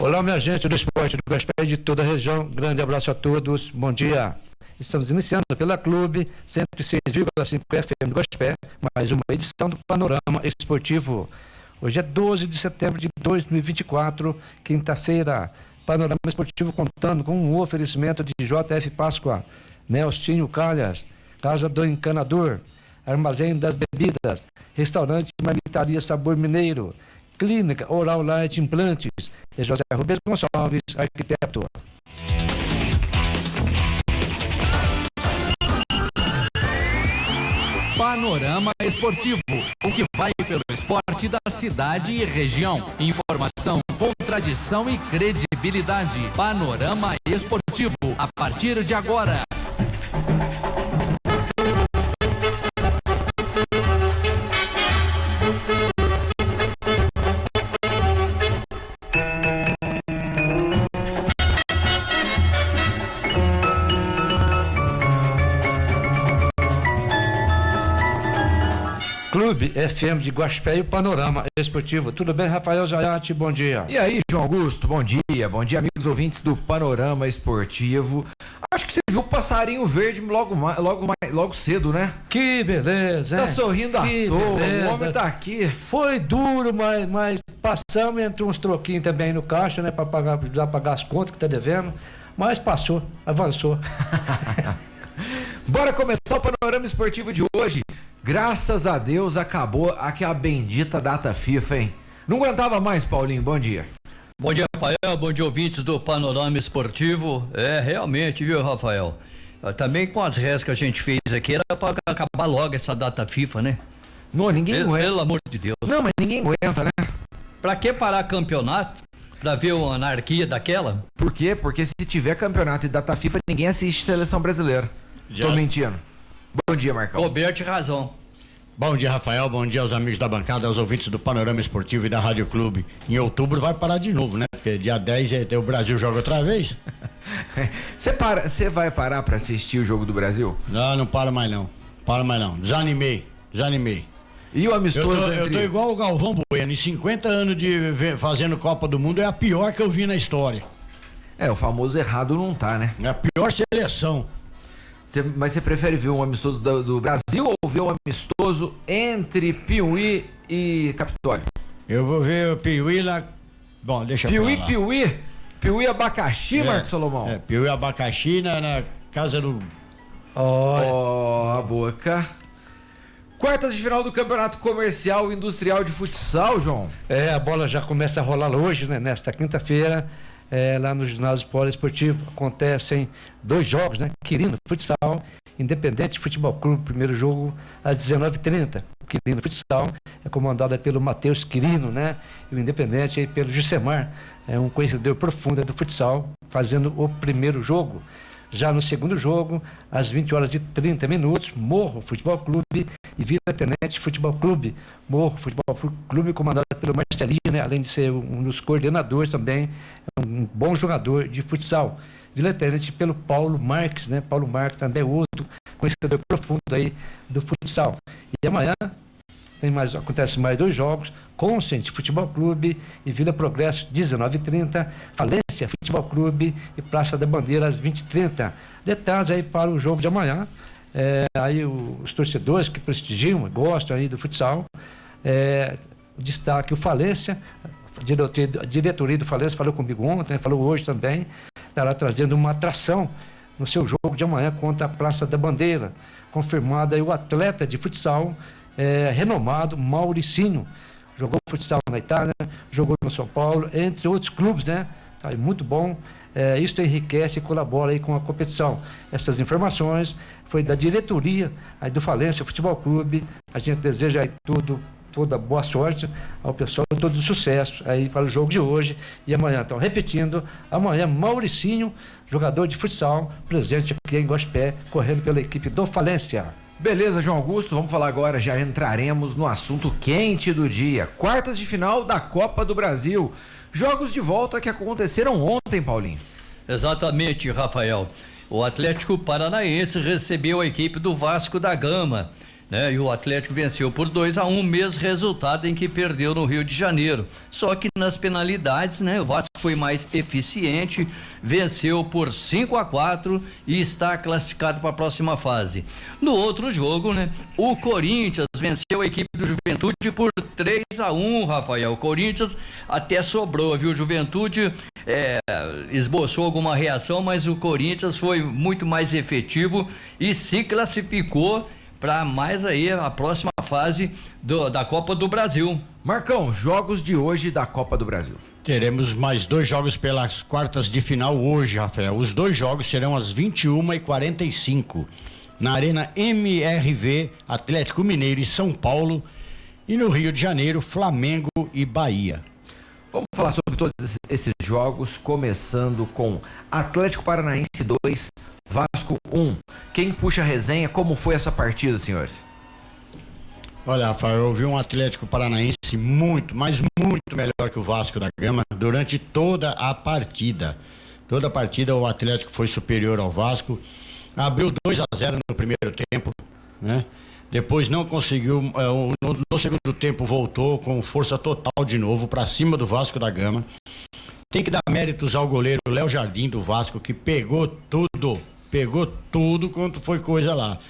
Olá, minha gente do esporte do Gospel de toda a região. Grande abraço a todos. Bom dia. Estamos iniciando pela Clube 106,5 FM do Gospel, mais uma edição do Panorama Esportivo. Hoje é 12 de setembro de 2024, quinta-feira. Panorama Esportivo contando com um oferecimento de JF Páscoa, Nelsinho Calhas, Casa do Encanador, Armazém das Bebidas, Restaurante Marmitaria Sabor Mineiro, Clínica Oral Light Implantes, e José Rubens Gonçalves, arquiteto. Panorama Esportivo, o que vai pelo esporte da cidade e região. Informação com tradição e credibilidade. Panorama Esportivo, a partir de agora. Clube FM de Gospel e o Panorama Esportivo. Tudo bem, Rafael Zayati? Bom dia. E aí, João Augusto, bom dia. Bom dia, amigos ouvintes do Panorama Esportivo. Acho que você viu o passarinho verde logo cedo, né? Que beleza, Tá sorrindo à toa, o homem tá aqui. Foi duro, mas passamos entre uns troquinhos também no caixa, né? Pra ajudar a pagar as contas que tá devendo. Mas passou, avançou. Bora começar o Panorama Esportivo de hoje. Graças a Deus acabou aquela bendita data FIFA, hein? Não aguentava mais, Paulinho, bom dia. Bom dia, Rafael, bom dia, ouvintes do Panorama Esportivo. Realmente, viu, Rafael? Também com as regras que a gente fez aqui, era pra acabar logo essa data FIFA, né? Não, ninguém aguenta. Pelo amor de Deus. Não, mas ninguém aguenta, né? Pra que parar campeonato? Pra ver uma anarquia daquela? Por quê? Porque se tiver campeonato e data FIFA, ninguém assiste Seleção Brasileira. Tô mentindo. Bom dia, Marcão. Coberto razão. Bom dia, Rafael. Bom dia aos amigos da bancada, aos ouvintes do Panorama Esportivo e da Rádio Clube. Em outubro vai parar de novo, né? Porque dia 10 o Brasil joga outra vez. Você vai parar pra assistir o jogo do Brasil? Não para mais não. Desanimei. E o amistoso Eu tô igual o Galvão Bueno. Em 50 anos fazendo Copa do Mundo, é a pior que eu vi na história. É, o famoso errado não tá, né? É a pior seleção. Mas você prefere ver um amistoso do Brasil ou ver um amistoso entre Piauí e Capitólio? Eu vou ver o Piauí lá. Bom, deixa eu falar. Piauí abacaxi, Marcos Salomão? Piauí abacaxi na casa do... A boca. Quartas de final do Campeonato Comercial e Industrial de Futsal, João. A bola já começa a rolar hoje, né? Nesta quinta-feira. Lá no ginásio poliesportivo acontecem 2 jogos, né? Quirino Futsal, Independente Futebol Clube, primeiro jogo às 19h30. O Quirino Futsal é comandado pelo Matheus Quirino, né? E o Independente pelo Jusemar, um conhecedor profundo do futsal, fazendo o primeiro jogo. Já no segundo jogo, às 20h30, Morro Futebol Clube e Vila Tenente Futebol Clube. Morro Futebol Clube comandado pelo Marcelinho, né? Além de ser um dos coordenadores também, é um bom jogador de futsal. Vila Tenente pelo Paulo Marques, né? Paulo Marques também é outro conhecedor profundo aí do futsal. E amanhã acontece mais 2 jogos, Consciente Futebol Clube e Vila Progresso, 19h30, Falência Futebol Clube e Praça da Bandeira, às 20h30. Detalhes aí para o jogo de amanhã. Aí os torcedores que prestigiam, gostam aí do futsal, destaque o Falência, a diretoria do Falência falou comigo ontem, falou hoje também, estará trazendo uma atração no seu jogo de amanhã contra a Praça da Bandeira, confirmado aí o atleta de futsal renomado Mauricinho, jogou futsal na Itália, jogou no São Paulo, entre outros clubes, né? Tá, muito bom. Isso enriquece e colabora aí com a competição. Essas informações foi da diretoria aí do Falência Futebol Clube. A gente deseja aí toda boa sorte ao pessoal, todo sucesso aí para o jogo de hoje e amanhã. Então, repetindo, amanhã Mauricinho, jogador de futsal, presente aqui em Gospé, correndo pela equipe do Falência. Beleza, João Augusto, vamos falar agora, já entraremos no assunto quente do dia. Quartas de final da Copa do Brasil. Jogos de volta que aconteceram ontem, Paulinho. Exatamente, Rafael. O Atlético Paranaense recebeu a equipe do Vasco da Gama. né? E o Atlético venceu por 2-1, mesmo resultado em que perdeu no Rio de Janeiro. Só que nas penalidades, né? O Vasco foi mais eficiente, venceu por 5-4 e está classificado para a próxima fase. No outro jogo, né? O Corinthians venceu a equipe do Juventude por 3-1, Rafael. O Corinthians até sobrou, viu? O Juventude esboçou alguma reação, mas o Corinthians foi muito mais efetivo e se classificou para mais aí a próxima fase da Copa do Brasil. Marcão, jogos de hoje da Copa do Brasil. Teremos mais 2 jogos pelas quartas de final hoje, Rafael. Os 2 jogos serão às 21h45 na Arena MRV, Atlético Mineiro e São Paulo, e no Rio de Janeiro, Flamengo e Bahia. Vamos falar sobre todos esses jogos, começando com Atlético Paranaense 2, Vasco 1. Quem puxa a resenha? Como foi essa partida, senhores? Olha, Rafael, eu vi um Atlético Paranaense muito, mas muito melhor que o Vasco da Gama durante toda a partida. Toda a partida o Atlético foi superior ao Vasco, abriu 2-0 no primeiro tempo, né? Depois não conseguiu, no segundo tempo voltou com força total de novo para cima do Vasco da Gama. Tem que dar méritos ao goleiro Léo Jardim do Vasco, que pegou tudo quanto foi coisa lá.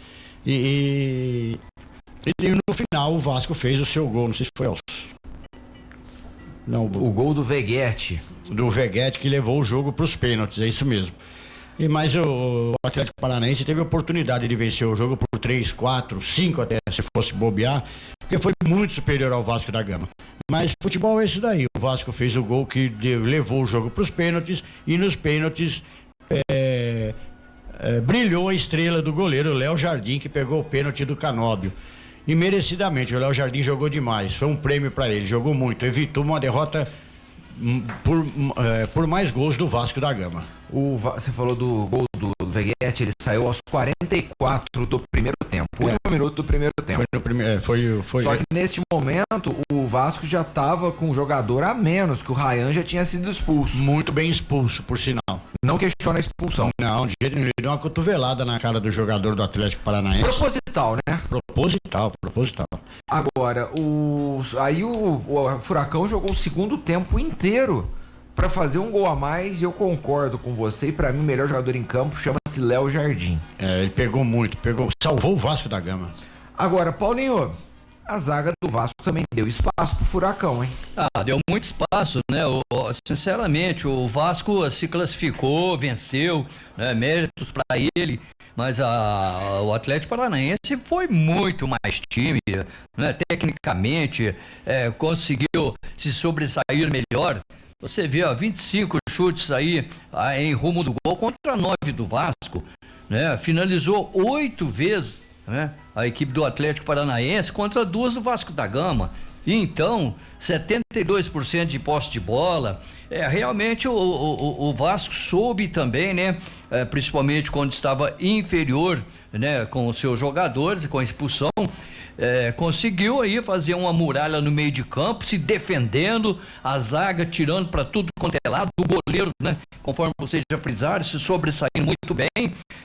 E no final o Vasco fez o seu gol, não sei se foi o gol do Veguete. Do Veguete, que levou o jogo para os pênaltis, é isso mesmo. Mas o Atlético Paranaense teve a oportunidade de vencer o jogo por 3, 4, 5 até se fosse bobear, porque foi muito superior ao Vasco da Gama. Mas futebol é isso daí, o Vasco fez o gol que levou o jogo para os pênaltis, e nos pênaltis brilhou a estrela do goleiro Léo Jardim, que pegou o pênalti do Canóbio. E merecidamente, o Léo Jardim jogou demais, foi um prêmio para ele, jogou muito, evitou uma derrota por mais gols do Vasco da Gama. Você falou do gol do Veguete, ele saiu aos 44 do primeiro tempo. 1 minuto do primeiro tempo. Só que neste momento o Vasco já estava com um jogador a menos, que o Ryan já tinha sido expulso. Muito bem expulso, por sinal. Não questiona a expulsão. Não, de jeito nenhum. Ele deu uma cotovelada na cara do jogador do Atlético Paranaense. Proposital, né? Proposital. Agora, o Furacão jogou o segundo tempo inteiro para fazer um gol a mais, e eu concordo com você, e para mim o melhor jogador em campo chama-se Léo Jardim. Ele pegou muito, salvou o Vasco da Gama. Agora, Paulinho, a zaga do Vasco também deu espaço pro Furacão, hein? Deu muito espaço, né? Sinceramente, o Vasco se classificou, venceu, né? Méritos para ele, mas o Atlético Paranaense foi muito mais time, né? Tecnicamente, conseguiu se sobressair melhor. Você vê, 25 chutes aí em rumo do gol contra 9 do Vasco, né? Finalizou 8 vezes, né? A equipe do Atlético Paranaense contra 2 do Vasco da Gama. E então, 72% de posse de bola. Realmente o Vasco soube também, né? Principalmente quando estava inferior, né? Com os seus jogadores, com a expulsão. Conseguiu aí fazer uma muralha no meio de campo, se defendendo, a zaga tirando para tudo quanto é lado, o goleiro, né? Conforme vocês já frisaram, se sobressaindo muito bem.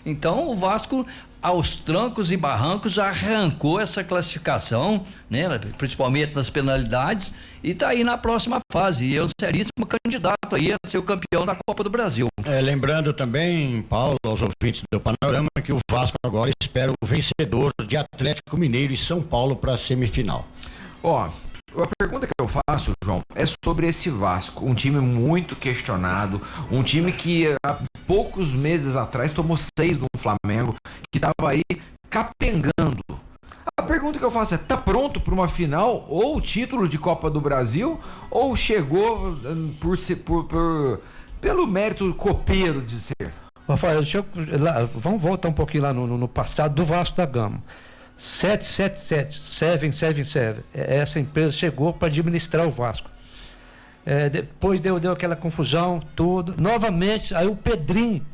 Então o Vasco, aos trancos e barrancos, arrancou essa classificação, né? Principalmente nas penalidades, e está aí na próxima fase, e é um seríssimo candidato aí a ser o campeão da Copa do Brasil. Lembrando também, Paulo, aos ouvintes do Panorama, que o Vasco agora espera o vencedor de Atlético Mineiro e São Paulo para a semifinal. A pergunta que eu faço, João, é sobre esse Vasco, um time muito questionado, um time que há poucos meses atrás tomou 6 do Flamengo, que estava aí capengando. A pergunta que eu faço é, tá pronto para uma final ou título de Copa do Brasil, ou chegou pelo mérito copeiro de ser? Rafael, vamos voltar um pouquinho lá no passado do Vasco da Gama. 777. Essa empresa chegou para administrar o Vasco. Depois deu aquela confusão, tudo. Novamente, aí o Pedrinho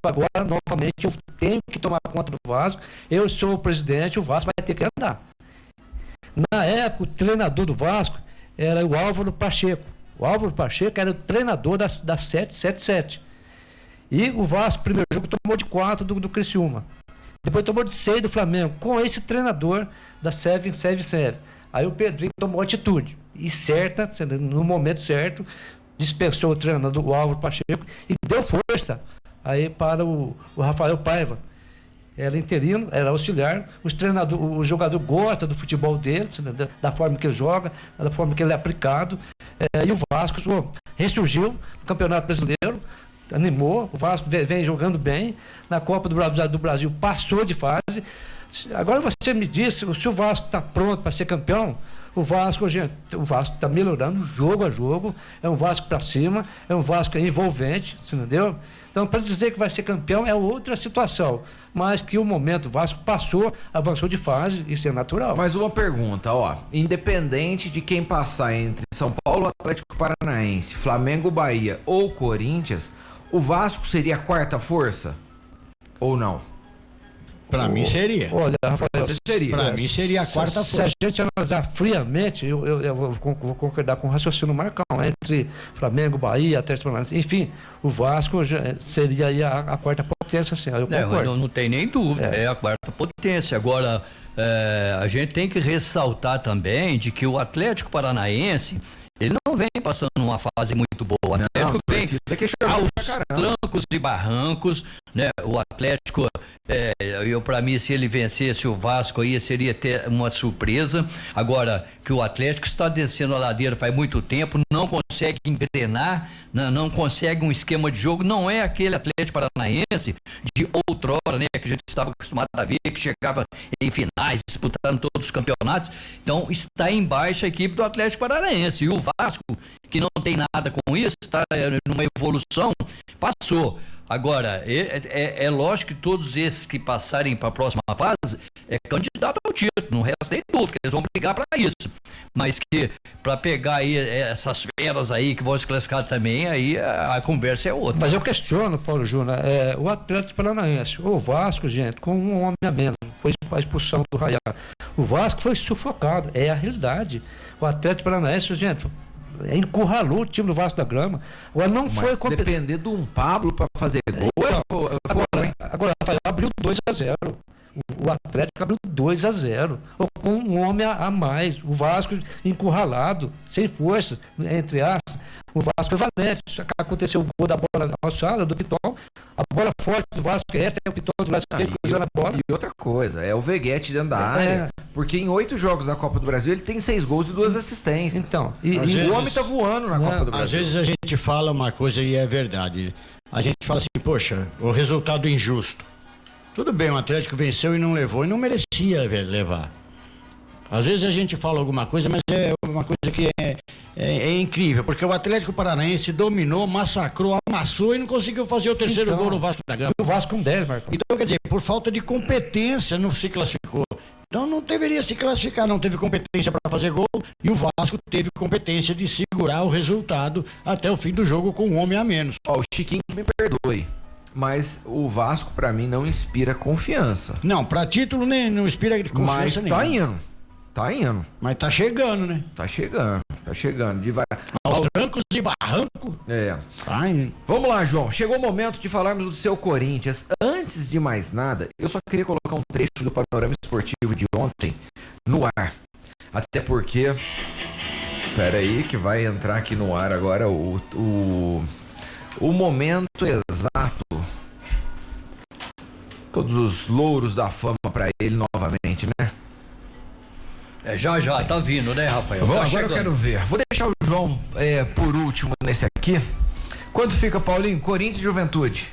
falou, agora novamente eu tenho que tomar conta do Vasco, eu sou o presidente, o Vasco vai ter que andar. Na época, o treinador do Vasco era o Álvaro Pacheco. O Álvaro Pacheco era o treinador da 777. E o Vasco, primeiro jogo, tomou de 4 do Criciúma. Depois tomou de 6 do Flamengo, com esse treinador da Seven. Aí o Pedrinho tomou atitude, e certa, no momento certo, dispensou o treinador, o Álvaro Pacheco, e deu força aí para o Rafael Paiva. Era interino, era auxiliar, o jogador gosta do futebol dele, da forma que ele joga, da forma que ele é aplicado, e o Vasco ressurgiu no Campeonato Brasileiro, animou, o Vasco vem jogando bem, na Copa do Brasil passou de fase. Agora você me disse, se o Vasco está pronto para ser campeão, o Vasco está melhorando jogo a jogo, é um Vasco para cima, é um Vasco envolvente, entendeu? Então, para dizer que vai ser campeão é outra situação, mas que o momento o Vasco avançou de fase, isso é natural. Mais uma pergunta, independente de quem passar entre São Paulo, Atlético Paranaense, Flamengo, Bahia ou Corinthians, o Vasco seria a quarta força? Ou não? Pra mim seria. Olha, Rafael, pra mim seria a quarta força. Se a gente analisar friamente, eu vou concordar com o raciocínio Marcão, entre Flamengo, Bahia, Atlético Paranaense, enfim, o Vasco seria aí a quarta potência, assim, eu concordo. Não tem nem dúvida, é a quarta potência. Agora, a gente tem que ressaltar também de que o Atlético Paranaense, ele não vem passando uma fase muito boa. O Atlético vem aos trancos e barrancos, né? O Atlético, para mim, se ele vencesse o Vasco aí, seria até uma surpresa. Agora, que o Atlético está descendo a ladeira faz muito tempo, não consegue engrenar, não consegue um esquema de jogo, não é aquele Atlético Paranaense de outrora, né? Que a gente estava acostumado a ver, que chegava em finais, disputando todos os campeonatos. Então, está em baixa a equipe do Atlético Paranaense. E o Vasco, que não tem nada com isso, está numa evolução, passou. Agora, é lógico que todos esses que passarem para a próxima fase é candidato ao título, não resta nem dúvida, eles vão brigar para isso. Mas que para pegar aí essas feras aí que vão se classificar também, aí a conversa é outra. Mas eu questiono, Paulo Júnior, o Atlético Paranaense, o Vasco, gente, com um homem a menos, foi a expulsão do Rayá. O Vasco foi sufocado, é a realidade. O Atlético Paranaense, gente, encurralou o time do Vasco da Gama. Agora não foi competente. Depender de um Pablo para fazer gol. Agora abriu 2-0. O Atlético abriu 2-0, com um homem a mais. O Vasco encurralado, sem força, entre aspas. O Vasco foi valente. Aconteceu o gol da bola alçada do Piton. A bola forte do Vasco, essa é o Piton do Vasco cruzando a bola. E outra coisa, é o Veguete dentro da área. Porque em 8 jogos da Copa do Brasil ele tem 6 gols e 2 assistências. Então, o homem tá voando na Copa do Brasil. Às vezes a gente fala uma coisa e é verdade. A gente fala assim, poxa, o resultado injusto. Tudo bem, o Atlético venceu e não levou, e não merecia levar. Às vezes a gente fala alguma coisa, mas é uma coisa que é incrível, porque o Atlético Paranaense dominou, massacrou, amassou e não conseguiu fazer o terceiro gol no Vasco da Gama. O Vasco com 10, Marcos. Então, quer dizer, por falta de competência não se classificou. Então não deveria se classificar, não teve competência para fazer gol, e o Vasco teve competência de segurar o resultado até o fim do jogo com um homem a menos. O Chiquinho me perdoe, mas o Vasco pra mim não inspira confiança. Não, pra título nem não inspira confiança nenhuma. Mas tá indo. Mas tá chegando, né? Tá chegando. Aos trancos e barranco. Tá indo. Vamos lá, João. Chegou o momento de falarmos do seu Corinthians. Antes de mais nada, eu só queria colocar um trecho do panorama esportivo de ontem no ar. Até porque... Pera aí que vai entrar aqui no ar agora o momento exato. Todos os louros da fama pra ele novamente, né? Já, tá vindo, né, Rafael? Agora eu quero ver. Vou deixar o João por último nesse aqui. Quanto fica, Paulinho? Corinthians e Juventude?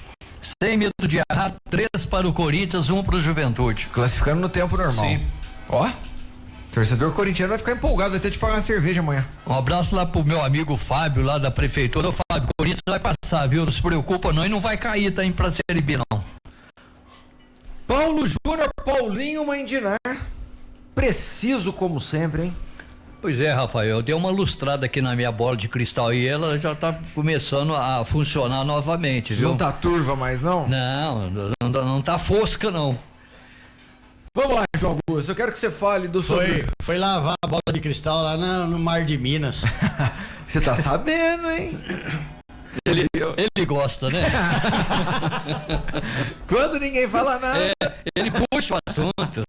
Sem medo de errar, 3 para o Corinthians, 1 para o Juventude. Classificando no tempo normal. Sim. Ó, torcedor corintiano vai ficar empolgado, vai ter de pagar uma cerveja amanhã. Um abraço lá pro meu amigo Fábio, lá da prefeitura. Ô, Fábio, o Corinthians vai passar, viu? Não se preocupa não, e não vai cair, tá indo pra Série B, não. Paulo Júnior, Paulinho Mandinar. Preciso como sempre, hein? Pois é, Rafael, eu dei uma lustrada aqui na minha bola de cristal e ela já tá começando a funcionar novamente, viu? Não tá turva mais, não? Não tá fosca, não. Vamos lá, João Augusto, eu quero que você fale do Foi lavar a bola de cristal lá no Mar de Minas. Você tá sabendo, hein? Ele gosta, né? Quando ninguém fala nada. Ele puxa o assunto.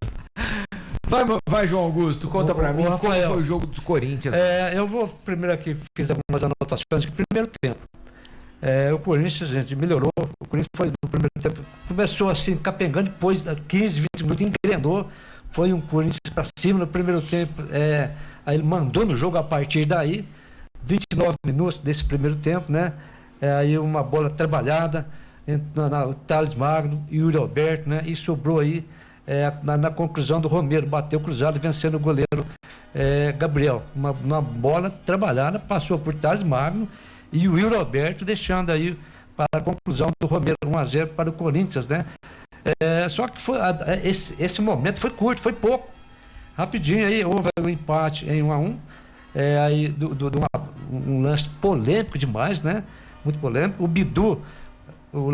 Vai, João Augusto, conta pra mim Rafael, como foi o jogo do Corinthians. Eu vou primeiro aqui, fiz algumas anotações de primeiro tempo. O Corinthians, gente, melhorou. O Corinthians foi no primeiro tempo, começou assim, capengando, depois 15, 20 minutos, engrenou. Foi um Corinthians pra cima no primeiro tempo. Aí ele mandou no jogo a partir daí. 29 minutos desse primeiro tempo, né? Aí uma bola trabalhada o Thales Magno e o Yuri Alberto, né? E sobrou aí na conclusão do Romero, bateu cruzado vencendo o goleiro Gabriel. Uma bola trabalhada, passou por Thales Magno e o Yuri Alberto, deixando aí para a conclusão do Romero 1-0 para o Corinthians, né? Só que esse momento foi curto, foi pouco. Rapidinho aí houve um empate em 1-1. Aí um lance polêmico demais, né? Muito polêmico. O Bidu, o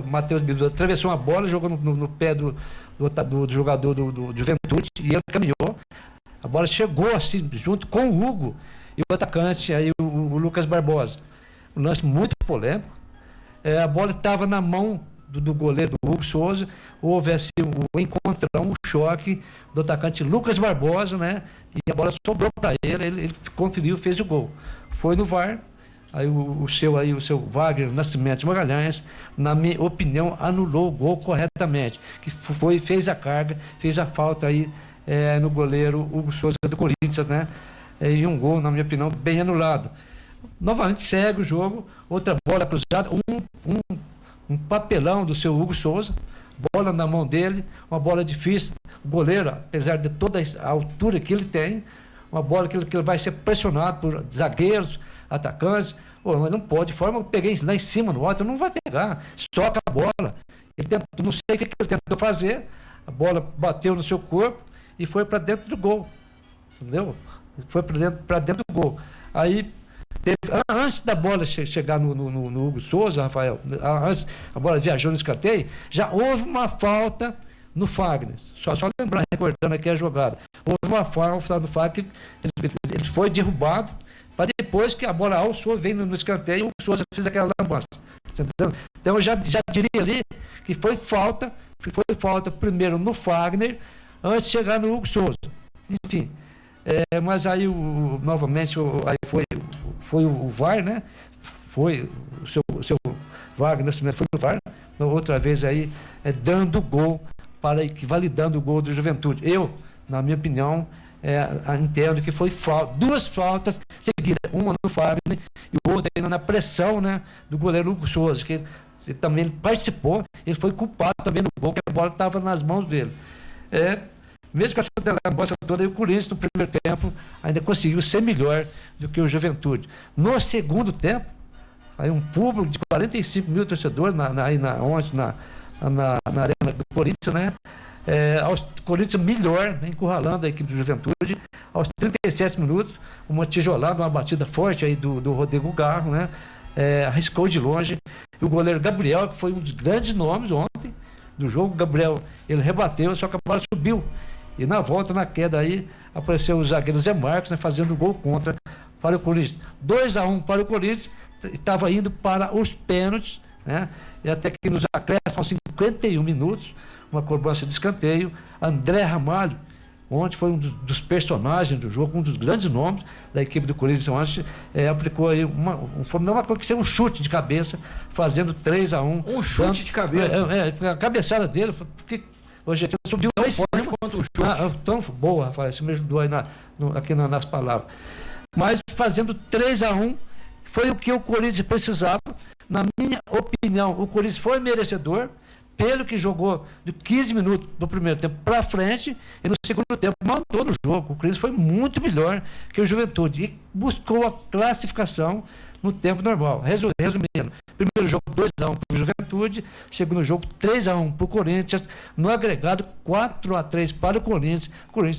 Matheus Bidu atravessou uma bola, jogou no pé do jogador do Juventude e ele caminhou. A bola chegou assim, junto com o Hugo e o atacante, aí o Lucas Barbosa. Um lance muito polêmico. A bola estava na mão do goleiro do Hugo Souza. Houve assim um encontrão, um choque do atacante Lucas Barbosa, né? E a bola sobrou para ele conferiu, fez o gol. Foi no VAR. Aí o seu Wagner Nascimento Magalhães, na minha opinião, anulou o gol corretamente. Que fez a carga, fez a falta aí no goleiro Hugo Souza do Corinthians, né? E um gol, na minha opinião, bem anulado. Novamente segue o jogo, outra bola cruzada, um papelão do seu Hugo Souza, bola na mão dele, uma bola difícil. O goleiro, apesar de toda a altura que ele tem, uma bola que ele vai ser pressionado por zagueiros, atacantes. Mas não pode, de forma eu peguei lá em cima no alto, não vai pegar, soca a bola. Ele não sei o que ele tentou fazer, a bola bateu no seu corpo e foi para dentro do gol, entendeu? Foi para dentro do gol. Aí antes da bola chegar no Hugo Souza, Rafael, antes a bola viajou no escanteio, já houve uma falta no Fagner. Só lembrando, recordando aqui a jogada. Houve uma falta no Fagner, ele foi derrubado, para depois que a bola alçou, veio no escanteio e o Hugo Souza fez aquela lambança. Então eu já diria ali que foi falta primeiro no Fagner, antes de chegar no Hugo Souza. Enfim. Mas aí novamente aí foi o VAR, né? Foi o seu Wagner Nascimento foi o VAR, outra vez aí dando gol validando o gol do Juventude. Eu, na minha opinião, entendo que foi duas faltas seguidas, uma no Fagner e outra ainda na pressão, né, do goleiro Hugo Souza, que também ele participou, ele foi culpado também no gol, que a bola estava nas mãos dele. Mesmo com essa lambança toda, o Corinthians no primeiro tempo ainda conseguiu ser melhor do que o Juventude. No segundo tempo, aí um público de 45 mil torcedores na arena do Corinthians, né? O Corinthians melhor, né? Encurralando a equipe do Juventude. Aos 37 minutos, uma tijolada, uma batida forte aí do Rodrigo Garro, né? Arriscou de longe. E o goleiro Gabriel, que foi um dos grandes nomes ontem do jogo, Gabriel, ele rebateu, só que a bola subiu. E na volta, na queda aí, apareceu o zagueiro Zé Marcos, né, fazendo gol contra para o Corinthians. 2-1 para o Corinthians, estava indo para os pênaltis, né? E até que nos acréscimos, aos 51 minutos, uma cobrança de escanteio, André Ramalho, ontem foi um dos personagens do jogo, um dos grandes nomes da equipe do Corinthians, ontem, aplicou aí uma coisa que ser um chute de cabeça, fazendo 3-1. Um chute de cabeça? A cabeçada dele, porque hoje ele subiu lá em cima. Quanto um chute. Tão boa, Rafael, isso me ajudou aí aqui nas palavras. Mas fazendo 3-1, foi o que o Corinthians precisava. Na minha opinião, o Corinthians foi merecedor, pelo que jogou de 15 minutos do primeiro tempo para frente, e no segundo tempo mandou no jogo. O Corinthians foi muito melhor que o Juventude e buscou a classificação no tempo normal. Resumindo, primeiro jogo 2-1 para o Juventude, segundo jogo 3-1 para o Corinthians, no agregado 4-3 para o Corinthians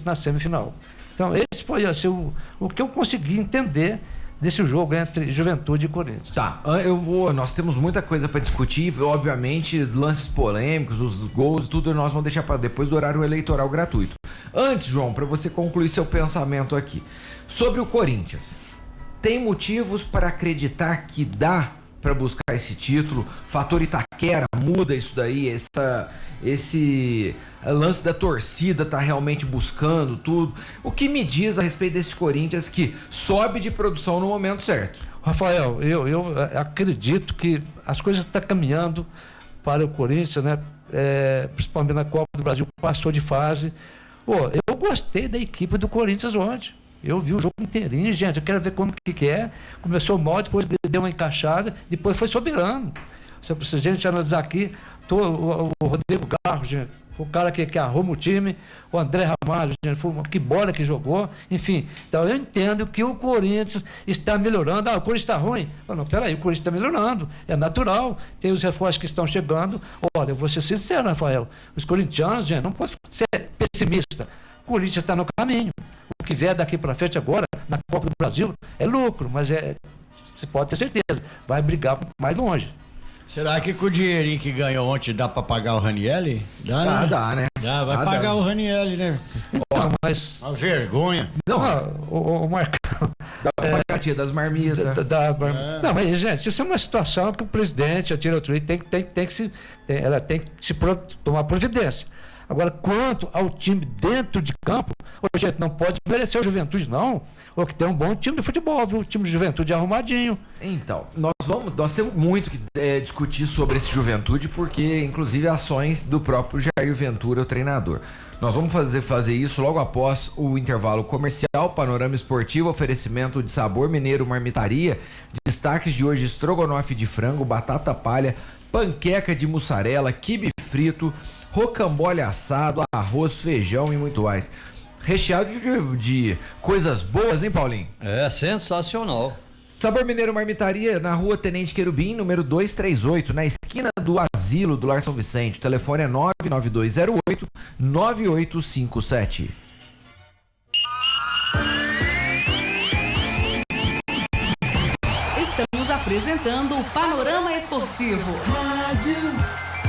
na semifinal. Então esse foi assim, o que eu consegui entender desse jogo entre Juventude e Corinthians. Tá, nós temos muita coisa para discutir, obviamente, lances polêmicos, os gols, tudo nós vamos deixar para depois do horário eleitoral gratuito. Antes, João, para você concluir seu pensamento aqui, sobre o Corinthians, tem motivos para acreditar que dá para buscar esse título. Fator Itaquera muda isso daí, esse lance da torcida tá realmente buscando tudo. O que me diz a respeito desse Corinthians que sobe de produção no momento certo? Rafael, eu acredito que as coisas estão caminhando para o Corinthians, né? Principalmente na Copa do Brasil, passou de fase. Eu gostei da equipe do Corinthians ontem. Eu vi o jogo inteirinho, gente. Eu quero ver como que é. Começou mal, depois deu uma encaixada, depois foi soberano. Se a gente analisar aqui, o Rodrigo Garro, gente, o cara que arruma o time, o André Ramalho, gente, que bola que jogou, enfim. Então eu entendo que o Corinthians está melhorando. O Corinthians está ruim? Não, peraí, o Corinthians está melhorando, é natural, tem os reforços que estão chegando. Olha, eu vou ser sincero, Rafael, os corintianos, gente, não pode ser pessimista. O Corinthians está no caminho. O que vier daqui para frente agora, na Copa do Brasil, é lucro, mas você pode ter certeza, vai brigar mais longe. Será que com o dinheirinho que ganhou ontem dá pra pagar o Ranieri? Dá, né? Vai pagar o Ranieri, né? Então, mas... Uma vergonha. O Marcão... Dá pra pagar a tia das marmitas. Não, mas, gente, isso é uma situação que o presidente, a diretoria, tem que tomar providência. Agora, quanto ao time dentro de campo, gente, não pode merecer o Juventude, não. Ou que tem um bom time de futebol, viu? O time de Juventude é arrumadinho. Então, nós temos muito que discutir sobre esse Juventude, porque, inclusive, ações do próprio Jair Ventura, o treinador. Nós vamos fazer isso logo após o intervalo comercial. Panorama Esportivo, oferecimento de Sabor Mineiro Marmitaria. Destaques de hoje: estrogonofe de frango, batata palha, panqueca de mussarela, quibe frito, rocambole assado, arroz, feijão e muito mais. Recheado de coisas boas, hein, Paulinho? É sensacional. Sabor Mineiro Marmitaria, na rua Tenente Querubim, número 238, na esquina do Asilo do Lar São Vicente. O telefone é 99208-9857. Estamos apresentando o Panorama Esportivo. Rádio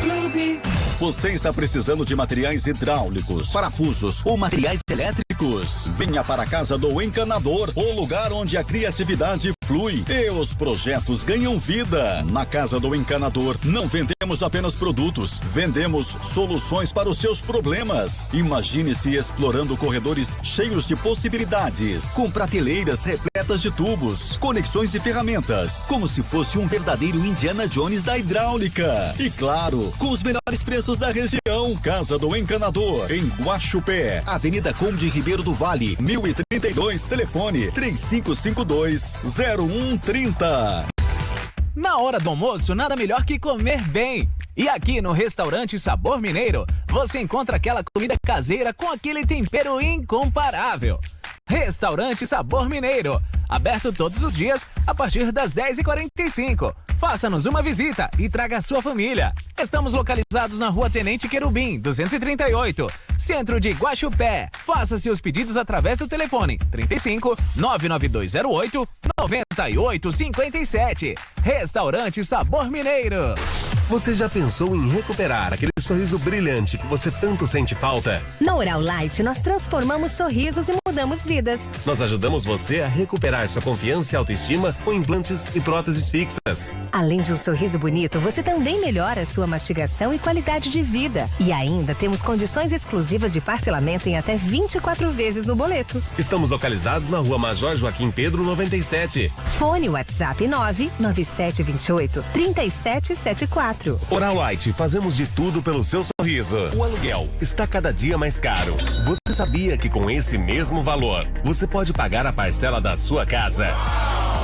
Clube. Você está precisando de materiais hidráulicos, parafusos ou materiais elétricos? Venha para a Casa do Encanador, o lugar onde a criatividade flui e os projetos ganham vida. Na Casa do Encanador, não vendemos apenas produtos, vendemos soluções para os seus problemas. Imagine-se explorando corredores cheios de possibilidades, com prateleiras repletas de tubos, conexões e ferramentas, como se fosse um verdadeiro Indiana Jones da hidráulica. E claro, com os melhores preços da região. Casa do Encanador, em Guaxupé, Avenida Conde Ribeiro do Vale, 1032, telefone 3552-0130. Na hora do almoço, nada melhor que comer bem. E aqui no Restaurante Sabor Mineiro, você encontra aquela comida caseira com aquele tempero incomparável. Restaurante Sabor Mineiro, aberto todos os dias a partir das 10h45. Faça-nos uma visita e traga a sua família. Estamos localizados na Rua Tenente Querubim, 238, centro de Guaxupé. Faça seus pedidos através do telefone 35 99208 9857. Restaurante Sabor Mineiro. Você já pensou em recuperar aquele sorriso brilhante que você tanto sente falta? Na Oral Light, nós transformamos sorrisos e mudamos vidas. Nós ajudamos você a recuperar sua confiança e autoestima com implantes e próteses fixas. Além de um sorriso bonito, você também melhora a sua mastigação e qualidade de vida. E ainda temos condições exclusivas de parcelamento em até 24 vezes no boleto. Estamos localizados na Rua Major Joaquim Pedro 97. Fone WhatsApp 99728-3774. Oral Light, fazemos de tudo pelo seu sorriso. O aluguel está cada dia mais caro. Você sabia que com esse mesmo valor, você pode pagar a parcela da sua casa?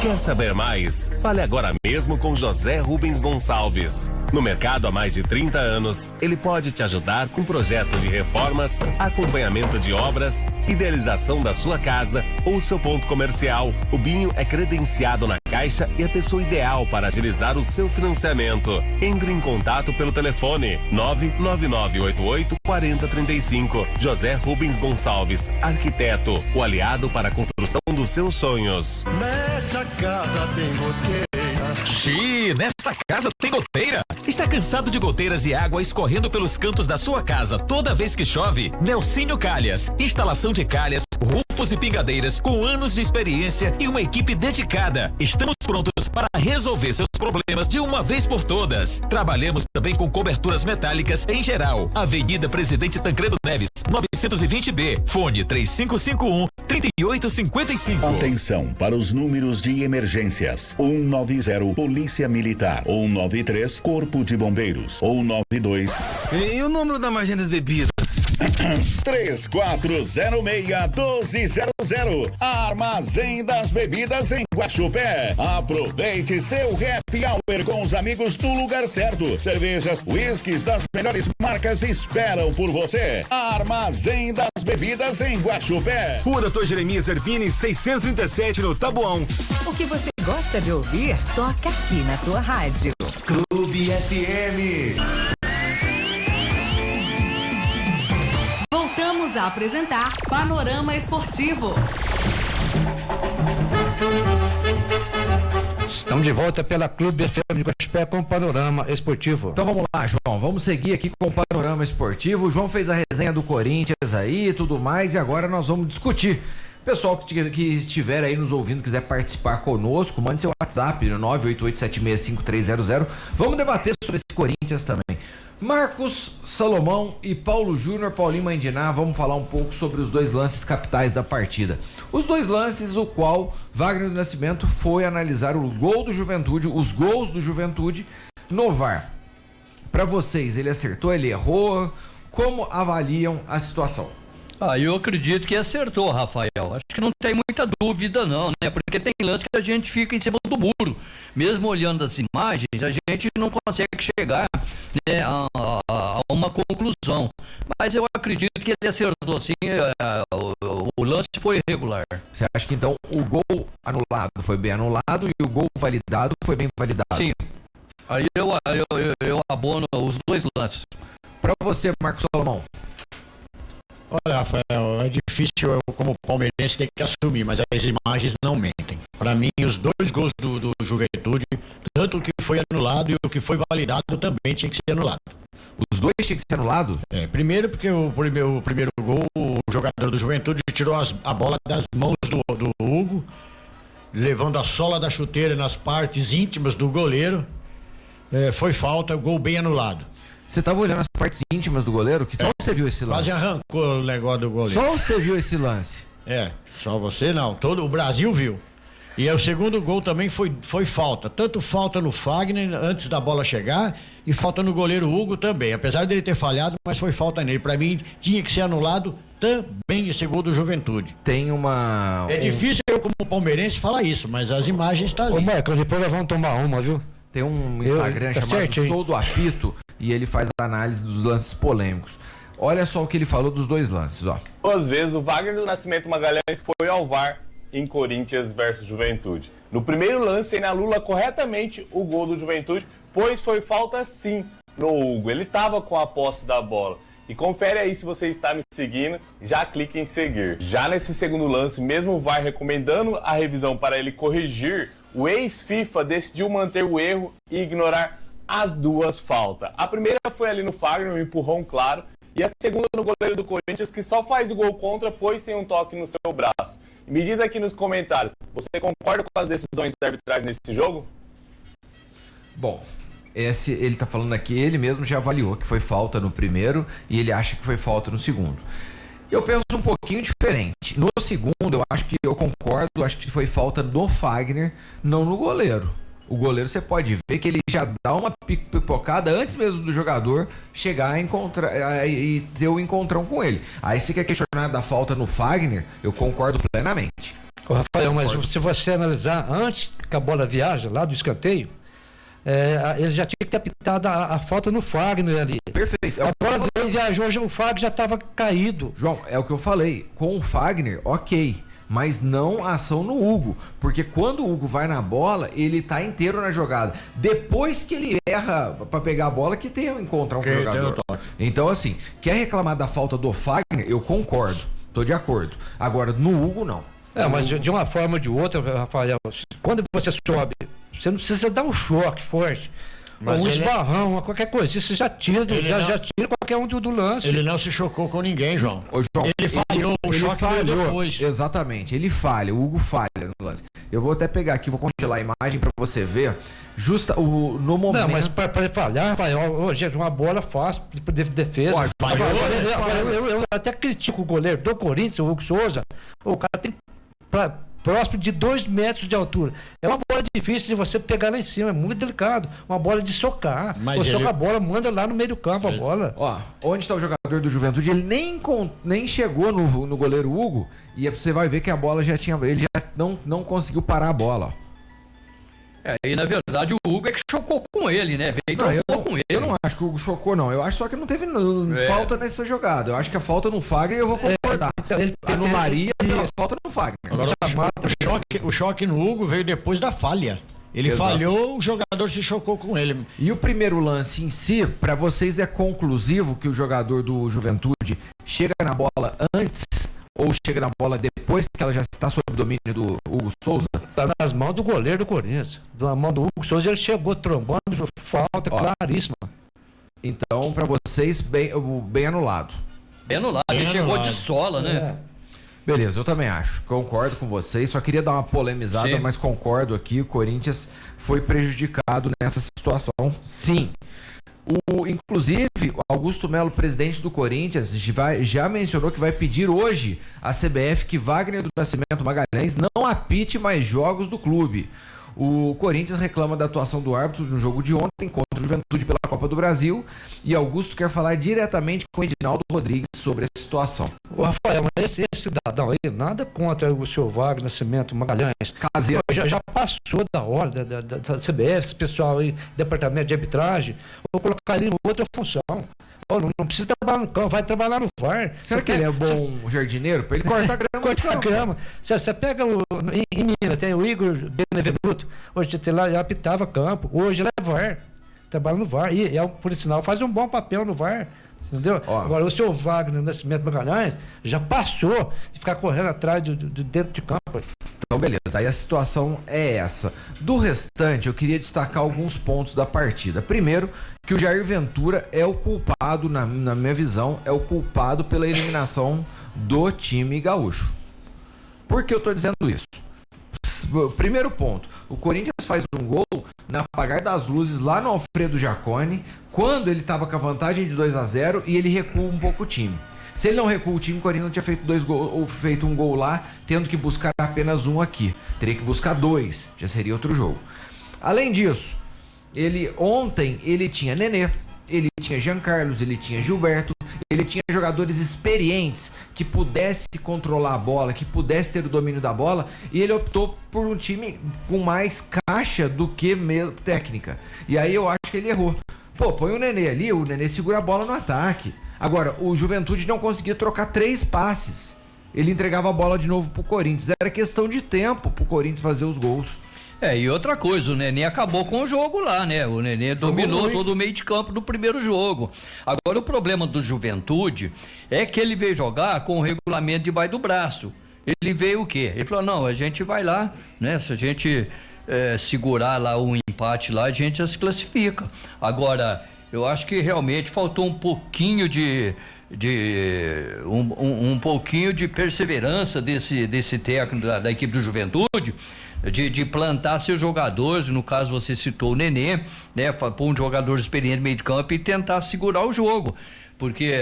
Quer saber mais? Fale agora mesmo com José Rubens Gonçalves. No mercado há mais de 30 anos, ele pode te ajudar com projetos de reformas, acompanhamento de obras, idealização da sua casa ou seu ponto comercial. O Binho é credenciado na Caixa e a pessoa ideal para agilizar o seu financiamento. Entre em contato pelo telefone 99988-4035. José Rubens Gonçalves, arquiteto, o aliado para a construção dos seus sonhos. Nessa casa tem goteira. Xiii, nessa casa tem goteira. Está cansado de goteiras e água escorrendo pelos cantos da sua casa toda vez que chove? Nelsinho Calhas, instalação de calhas, rufos e pingadeiras com anos de experiência e uma equipe dedicada. Estamos prontos para resolver seus problemas de uma vez por todas. Trabalhamos também com coberturas metálicas em geral. Avenida Presidente Tancredo Neves, 920B. Fone 3551-3855. Atenção para os números de emergências. 190 Polícia Militar, 193 Corpo de Bombeiros, 192. E o número da Margem das Bebidas? 3406-1200. Armazém das Bebidas em Guaxupé. Aproveite seu happy hour com os amigos do lugar certo. Cervejas, whiskies das melhores marcas esperam por você. Armazém das Bebidas em Guaxupé. Rua Dr. Jeremias Zerbini, 637 no Taboão. O que você gosta de ouvir, toca aqui na sua rádio. Clube FM. Voltamos a apresentar Panorama Esportivo. Estamos de volta pela Clube FM de Guaxupé com o Panorama Esportivo. Então vamos lá, João, vamos seguir aqui com o Panorama Esportivo. O João fez a resenha do Corinthians aí e tudo mais, e agora nós vamos discutir. Pessoal que estiver aí nos ouvindo, quiser participar conosco, mande seu WhatsApp no 988765300. Vamos debater sobre esse Corinthians também. Marcos Salomão e Paulo Júnior, Paulinho Mandiná, vamos falar um pouco sobre os dois lances capitais da partida. Os dois lances, o qual Wagner do Nascimento foi analisar o gol do Juventude, os gols do Juventude no VAR. Para vocês, ele acertou, ele errou? Como avaliam a situação? Eu acredito que acertou, Rafael. Acho que não tem muita dúvida não, né? Porque tem lance que a gente fica em cima do muro. Mesmo olhando as imagens, a gente não consegue chegar, né, a uma conclusão. Mas eu acredito que ele acertou sim, o lance foi irregular. Você acha que então o gol anulado foi bem anulado e o gol validado foi bem validado? Sim. Aí eu abono os dois lances. Para você, Marcos Salomão. Olha, Rafael, é difícil eu, como palmeirense, ter que assumir, mas as imagens não mentem. Para mim, os dois gols do Juventude, tanto o que foi anulado e o que foi validado, também tinha que ser anulado. Os dois tinham que ser anulados? Primeiro porque o primeiro gol, o jogador do Juventude tirou a bola das mãos do Hugo, levando a sola da chuteira nas partes íntimas do goleiro. Foi falta, o gol bem anulado. Você estava olhando as partes íntimas do goleiro? Que só você viu esse lance? Quase arrancou o negócio do goleiro. Só você viu esse lance? Só você não. Todo o Brasil viu. E o segundo gol também foi falta. Tanto falta no Fagner antes da bola chegar e falta no goleiro Hugo também. Apesar dele ter falhado, mas foi falta nele. Para mim, tinha que ser anulado também esse gol do Juventude. Tem uma... É difícil eu, como palmeirense, falar isso, mas as imagens estão ali. Ô, Marcos, depois nós vamos tomar uma, viu? Tem um Instagram chamado Sou do Apito e ele faz a análise dos lances polêmicos. Olha só o que ele falou dos dois lances, ó. Duas vezes o Wagner do Nascimento Magalhães foi ao VAR em Corinthians versus Juventude. No primeiro lance ele anula corretamente o gol do Juventude, pois foi falta sim no Hugo. Ele estava com a posse da bola. E confere aí se você está me seguindo, já clique em seguir. Já nesse segundo lance, mesmo o VAR recomendando a revisão para ele corrigir, o ex-FIFA decidiu manter o erro e ignorar as duas faltas. A primeira foi ali no Fagner, um empurrão claro, e a segunda no goleiro do Corinthians, que só faz o gol contra, pois tem um toque no seu braço. E me diz aqui nos comentários, você concorda com as decisões da arbitragem nesse jogo? Bom, ele tá falando aqui, ele mesmo já avaliou que foi falta no primeiro e ele acha que foi falta no segundo. Eu penso um pouquinho diferente. No segundo, eu concordo, acho que foi falta no Fagner, não no goleiro. O goleiro você pode ver que ele já dá uma pipocada antes mesmo do jogador chegar a encontrar e ter o encontrão com ele. Aí você quer questionar da falta no Fagner, eu concordo plenamente. Ô, Rafael, mas se você analisar antes que a bola viaja lá do escanteio, ele já tinha que ter apitado a falta no Fagner ali. Perfeito. A bola viajou, o Fagner já estava caído. João, é o que eu falei. Com o Fagner, ok. Mas não a ação no Hugo. Porque quando o Hugo vai na bola, ele tá inteiro na jogada. Depois que ele erra pra pegar a bola, que tem um encontrar com o jogador. Então, assim, quer reclamar da falta do Fagner? Eu concordo. Tô de acordo. Agora, no Hugo, não. Mas de uma forma ou de outra, Rafael, quando você sobe, você não precisa dar um choque forte. Mas um esbarrão, qualquer coisa, você já tira, já tira qualquer um do lance. Ele não se chocou com ninguém, João. Ô, João, ele falhou, o choque veio depois. Exatamente, ele falha, o Hugo falha no lance. Eu vou até pegar aqui, vou congelar a imagem para você ver. No momento. Não, mas para falhar, gente, uma bola fácil de defesa. Eu até critico o goleiro do Corinthians, o Hugo Souza. O cara tem próximo de 2 metros de altura. É uma bola difícil de você pegar lá em cima, é muito delicado. Uma bola de socar. Soca a bola, manda lá no meio do campo a bola. Ó, onde está o jogador do Juventude? Ele nem chegou no goleiro Hugo, e você vai ver que a bola ele já não conseguiu parar a bola, ó. E na verdade o Hugo é que chocou com ele, né? Com ele. Eu não acho que o Hugo chocou, não. Eu acho só que não teve falta nessa jogada. Eu acho que a falta no Fagner, eu vou concordar. No Maria, a falta no Fagner. Agora, o choque no Hugo veio depois da falha. Ele falhou, o jogador se chocou com ele. E o primeiro lance em si, para vocês é conclusivo que o jogador do Juventude chega na bola antes ou chega na bola depois que ela já está sob domínio do Hugo Souza? Está nas mãos do goleiro do Corinthians. Na mão do Hugo Souza, ele chegou trombando, falta claríssima. Então, para vocês, bem anulado. Bem anulado, ele chegou de sola, né? Beleza, eu também acho. Concordo com vocês. Só queria dar uma polemizada, mas concordo aqui. O Corinthians foi prejudicado nessa situação, sim. Inclusive, o Augusto Melo, presidente do Corinthians, já mencionou que vai pedir hoje à CBF que Wagner do Nascimento Magalhães não apite mais jogos do clube. O Corinthians reclama da atuação do árbitro no jogo de ontem contra o Juventude pela Copa do Brasil, e Augusto quer falar diretamente com o Edinaldo Rodrigues sobre essa situação. O Rafael, mas esse cidadão aí, nada contra o seu Wagner Nascimento Magalhães. Caseiro. Já passou da hora da CBF, esse pessoal aí, departamento de arbitragem, vou colocar ele em outra função. Não precisa trabalhar no campo, vai trabalhar no VAR. Será que ele é bom jardineiro? Pra ele cortar grama. Cortar grama. Você pega em Minas, tem o Igor Benevenuto, hoje lá ele apitava campo, hoje ele é VAR, trabalha no VAR, e por sinal faz um bom papel no VAR. Entendeu? Agora, o seu Wagner Nascimento Magalhães já passou de ficar correndo atrás do dentro de campo. Então, beleza. Aí a situação é essa. Do restante, eu queria destacar alguns pontos da partida. Primeiro, que o Jair Ventura é o culpado, na minha visão, é o culpado pela eliminação do time gaúcho. Por que eu tô dizendo isso? Primeiro ponto, o Corinthians faz um gol no apagar das luzes lá no Alfredo Jaconi, quando ele estava com a vantagem de 2-0 e ele recua um pouco o time. Se ele não recua o time, o Corinthians não tinha feito 2 gols ou feito um gol lá, tendo que buscar apenas um aqui. Teria que buscar 2, já seria outro jogo. Além disso, ontem ele tinha Nenê, ele tinha Jean Carlos, ele tinha Gilberto, ele tinha jogadores experientes que pudesse controlar a bola, que pudesse ter o domínio da bola, e ele optou por um time com mais caixa do que técnica. E aí eu acho que ele errou. Põe o Nenê ali, o Nenê segura a bola no ataque. Agora, o Juventude não conseguia trocar 3 passes. Ele entregava a bola de novo pro Corinthians. Era questão de tempo pro Corinthians fazer os gols. E outra coisa, o Nenê acabou com o jogo lá, né? O Nenê dominou todo o meio de campo do primeiro jogo. Agora, o problema do Juventude é que ele veio jogar com o regulamento debaixo do braço. Ele veio o quê? Ele falou, não, a gente vai lá, né? Se a gente segurar lá o empate lá, a gente já se classifica. Agora, eu acho que realmente faltou um pouquinho um pouquinho de perseverança desse técnico da equipe do Juventude, de plantar seus jogadores. No caso, você citou o Nenê, né? Pôr um jogador experiente no meio de campo e tentar segurar o jogo, porque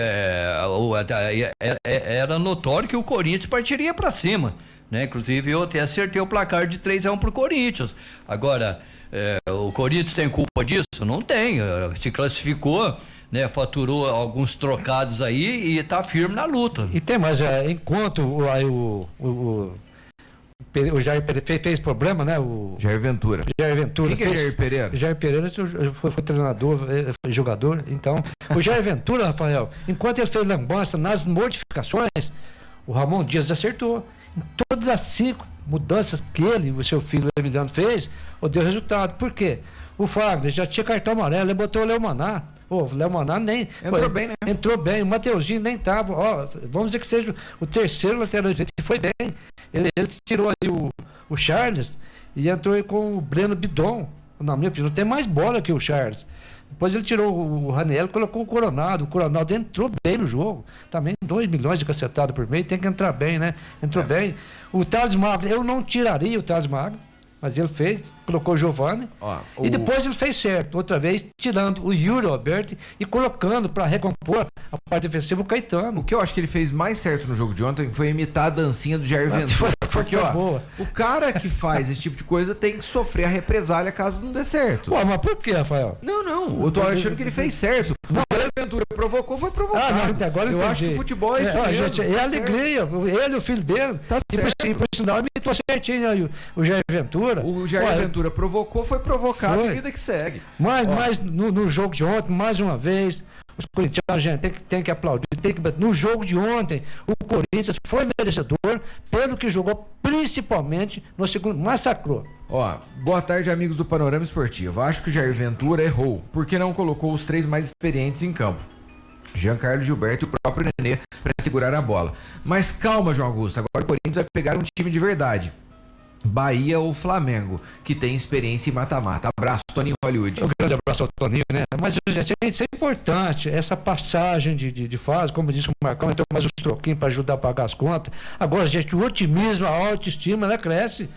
era notório que o Corinthians partiria para cima, né? Inclusive eu até acertei o placar de 3-1 pro Corinthians. Agora, o Corinthians tem culpa disso? Não tem, se classificou, né? Faturou alguns trocados aí e tá firme na luta. E tem mais, enquanto o Jair Pereira fez problema, né? Jair Ventura. Quem que é Jair Pereira? Jair Pereira foi treinador, foi jogador. Então, o Jair Ventura, Rafael, enquanto ele fez lambança nas modificações, o Ramon Dias acertou. Em todas as 5 mudanças que ele e o seu filho Emiliano fez, deu resultado. Por quê? O Fagner já tinha cartão amarelo, ele botou o Léo Maná. O Léo Maná nem... Entrou bem, né? Entrou bem, o Mateuzinho nem tava. Vamos dizer que seja o terceiro lateral direito, e foi bem. Ele tirou aí o Charles e entrou aí com o Breno Bidon. Na minha opinião, tem mais bola que o Charles. Depois ele tirou o Raniel e colocou o Coronado. O Coronado entrou bem no jogo. Também 2 milhões de cacetadas por mês, tem que entrar bem, né? Entrou bem. O Thales Magno, eu não tiraria o Thales Magno, mas ele fez, colocou o Giovani. E depois ele fez certo, outra vez, tirando o Yuri Alberti e colocando para recompor a parte defensiva o Caetano. O que eu acho que ele fez mais certo no jogo de ontem foi imitar a dancinha do Jair Ventura. Porque, o cara que faz esse tipo de coisa tem que sofrer a represália caso não dê certo. Pô, mas por que, Rafael? Não. Eu tô achando que ele fez certo. O Jair Ventura provocou, foi provocado. Agora eu acho que o futebol é isso mesmo. Gente, é alegria. Ele e o filho dele. Tá certo. E por sinal, imitou certinho aí o Jair Ventura. O Jair Ventura provocou, foi provocado e vida que segue. Mas no jogo de ontem, mais uma vez, os corintianos, gente, tem que aplaudir. No jogo de ontem, o Corinthians foi merecedor pelo que jogou, principalmente no segundo, massacrou. Boa tarde, amigos do Panorama Esportivo. Acho que o Jair Ventura errou, porque não colocou os 3 mais experientes em campo. Giancarlo Gilberto e o próprio Nenê para segurar a bola. Mas calma, João Augusto, agora o Corinthians vai pegar um time de verdade. Bahia ou Flamengo, que tem experiência em mata-mata. Abraço, Toninho Hollywood. Um grande abraço ao Toninho, né? Mas isso é importante, essa passagem de fase, como disse o Marcão, então mais uns troquinhos para ajudar a pagar as contas. Agora, gente, o otimismo, a autoestima, ela cresce.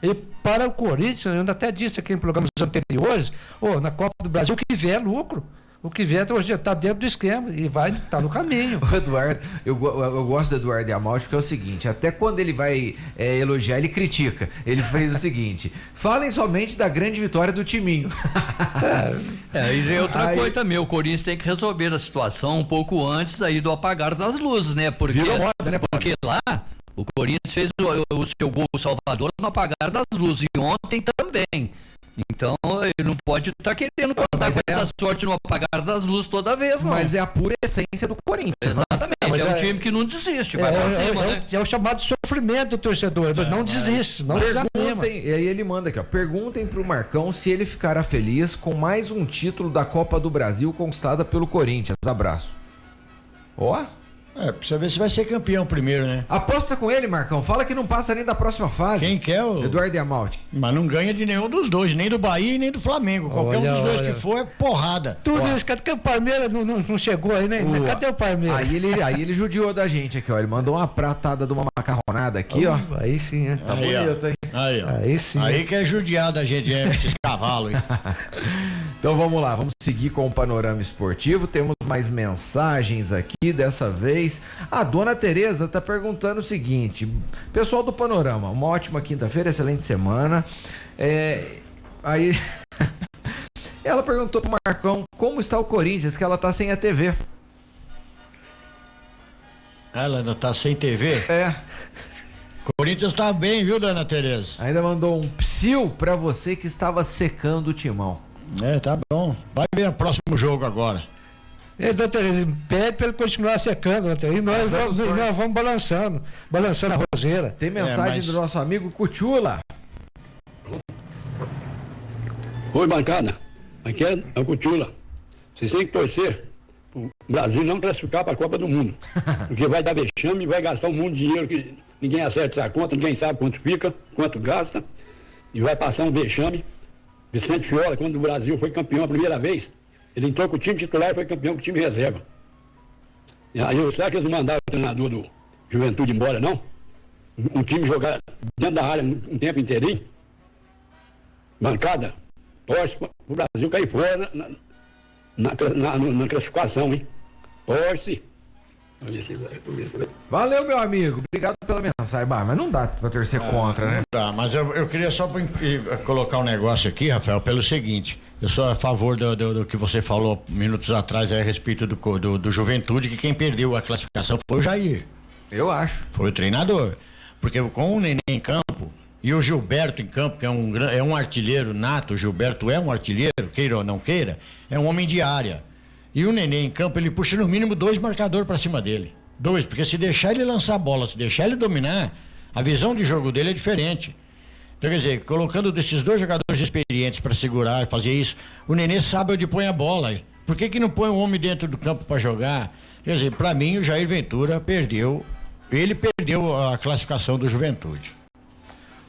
E para o Corinthians, eu ainda até disse aqui em programas anteriores, na Copa do Brasil, o que vier é lucro. O que vier hoje está dentro do esquema e vai estar no caminho. O Eduardo, eu gosto do Eduardo Yamaldi, porque é o seguinte, até quando ele vai elogiar, ele critica. Ele fez o seguinte: falem somente da grande vitória do timinho. E outra coisa também, o Corinthians tem que resolver a situação um pouco antes aí do apagar das luzes, né? Porque lá o Corinthians fez o seu gol Salvador no apagar das luzes e ontem também. Então, ele não pode estar querendo contar com essa sorte no apagar das luzes toda vez, não. Mas é a pura essência do Corinthians. Exatamente, um time que não desiste, vai pra cima, né? É o chamado sofrimento do torcedor, não desiste, não desanima. E aí ele manda aqui, perguntem pro Marcão se ele ficará feliz com mais um título da Copa do Brasil conquistada pelo Corinthians. Abraço. Pra você ver se vai ser campeão primeiro, né? Aposta com ele, Marcão. Fala que não passa nem da próxima fase. Quem quer o... Eduardo Yamaldi. Mas não ganha de nenhum dos dois, nem do Bahia e nem do Flamengo. Qualquer um dos dois que for é porrada. Tudo isso, cadê o Palmeiras? Não chegou aí, né? Cadê o Palmeiras? Aí ele judiou da gente aqui, ó. Ele mandou uma pratada de uma macarronada aqui, ó. Aí sim, Tá bonito, hein? Aí sim. Aí que é judiar da gente, esses cavalos aí. Então vamos lá, vamos seguir com o Panorama Esportivo. Temos mais mensagens aqui dessa vez. A dona Tereza tá perguntando o seguinte: pessoal do Panorama, uma ótima quinta-feira, excelente semana. Aí ela perguntou pro Marcão como está o Corinthians, que ela tá sem a TV. Ela não tá sem TV? Corinthians tá bem, viu, dona Tereza? Ainda mandou um psiu pra você que estava secando o timão. Tá bom. Vai ver o próximo jogo agora. Dona Tereza, pede pra ele continuar secando, e nós vamos balançando a roseira. Tem mensagem do nosso amigo Cutula. Oi, bancada. Aqui é a Cutula. Vocês têm que torcer o Brasil não classificar para a Copa do Mundo. Porque vai dar vexame e vai gastar um monte de dinheiro que ninguém acerta essa conta, ninguém sabe quanto fica, quanto gasta. E vai passar um vexame. Vicente Fiola, quando o Brasil foi campeão a primeira vez, ele entrou com o time titular e foi campeão com o time reserva. E aí, será que eles não mandaram o treinador do Juventude embora, não? Um time jogar dentro da área um tempo inteirinho? Bancada, torce o Brasil cair fora na classificação, hein? Torce. Valeu, meu amigo. Obrigado pela mensagem. Mas não dá pra torcer contra, né? Não dá, mas eu queria só colocar um negócio aqui, Rafael, pelo seguinte. Eu sou a favor do que você falou minutos atrás a respeito do Juventude, que quem perdeu a classificação foi o Jair. Eu acho. Foi o treinador. Porque com o Nenê em campo e o Gilberto em campo, que é um artilheiro nato, o Gilberto é um artilheiro, queira ou não queira, é um homem de área. E o Nenê em campo, ele puxa no mínimo 2 marcadores pra cima dele. 2, porque se deixar ele lançar a bola, se deixar ele dominar, a visão de jogo dele é diferente. Então, quer dizer, colocando desses 2 jogadores experientes pra segurar e fazer isso, o Nenê sabe onde põe a bola. Por que não põe um homem dentro do campo pra jogar? Quer dizer, pra mim, o Jair Ventura perdeu a classificação do Juventude.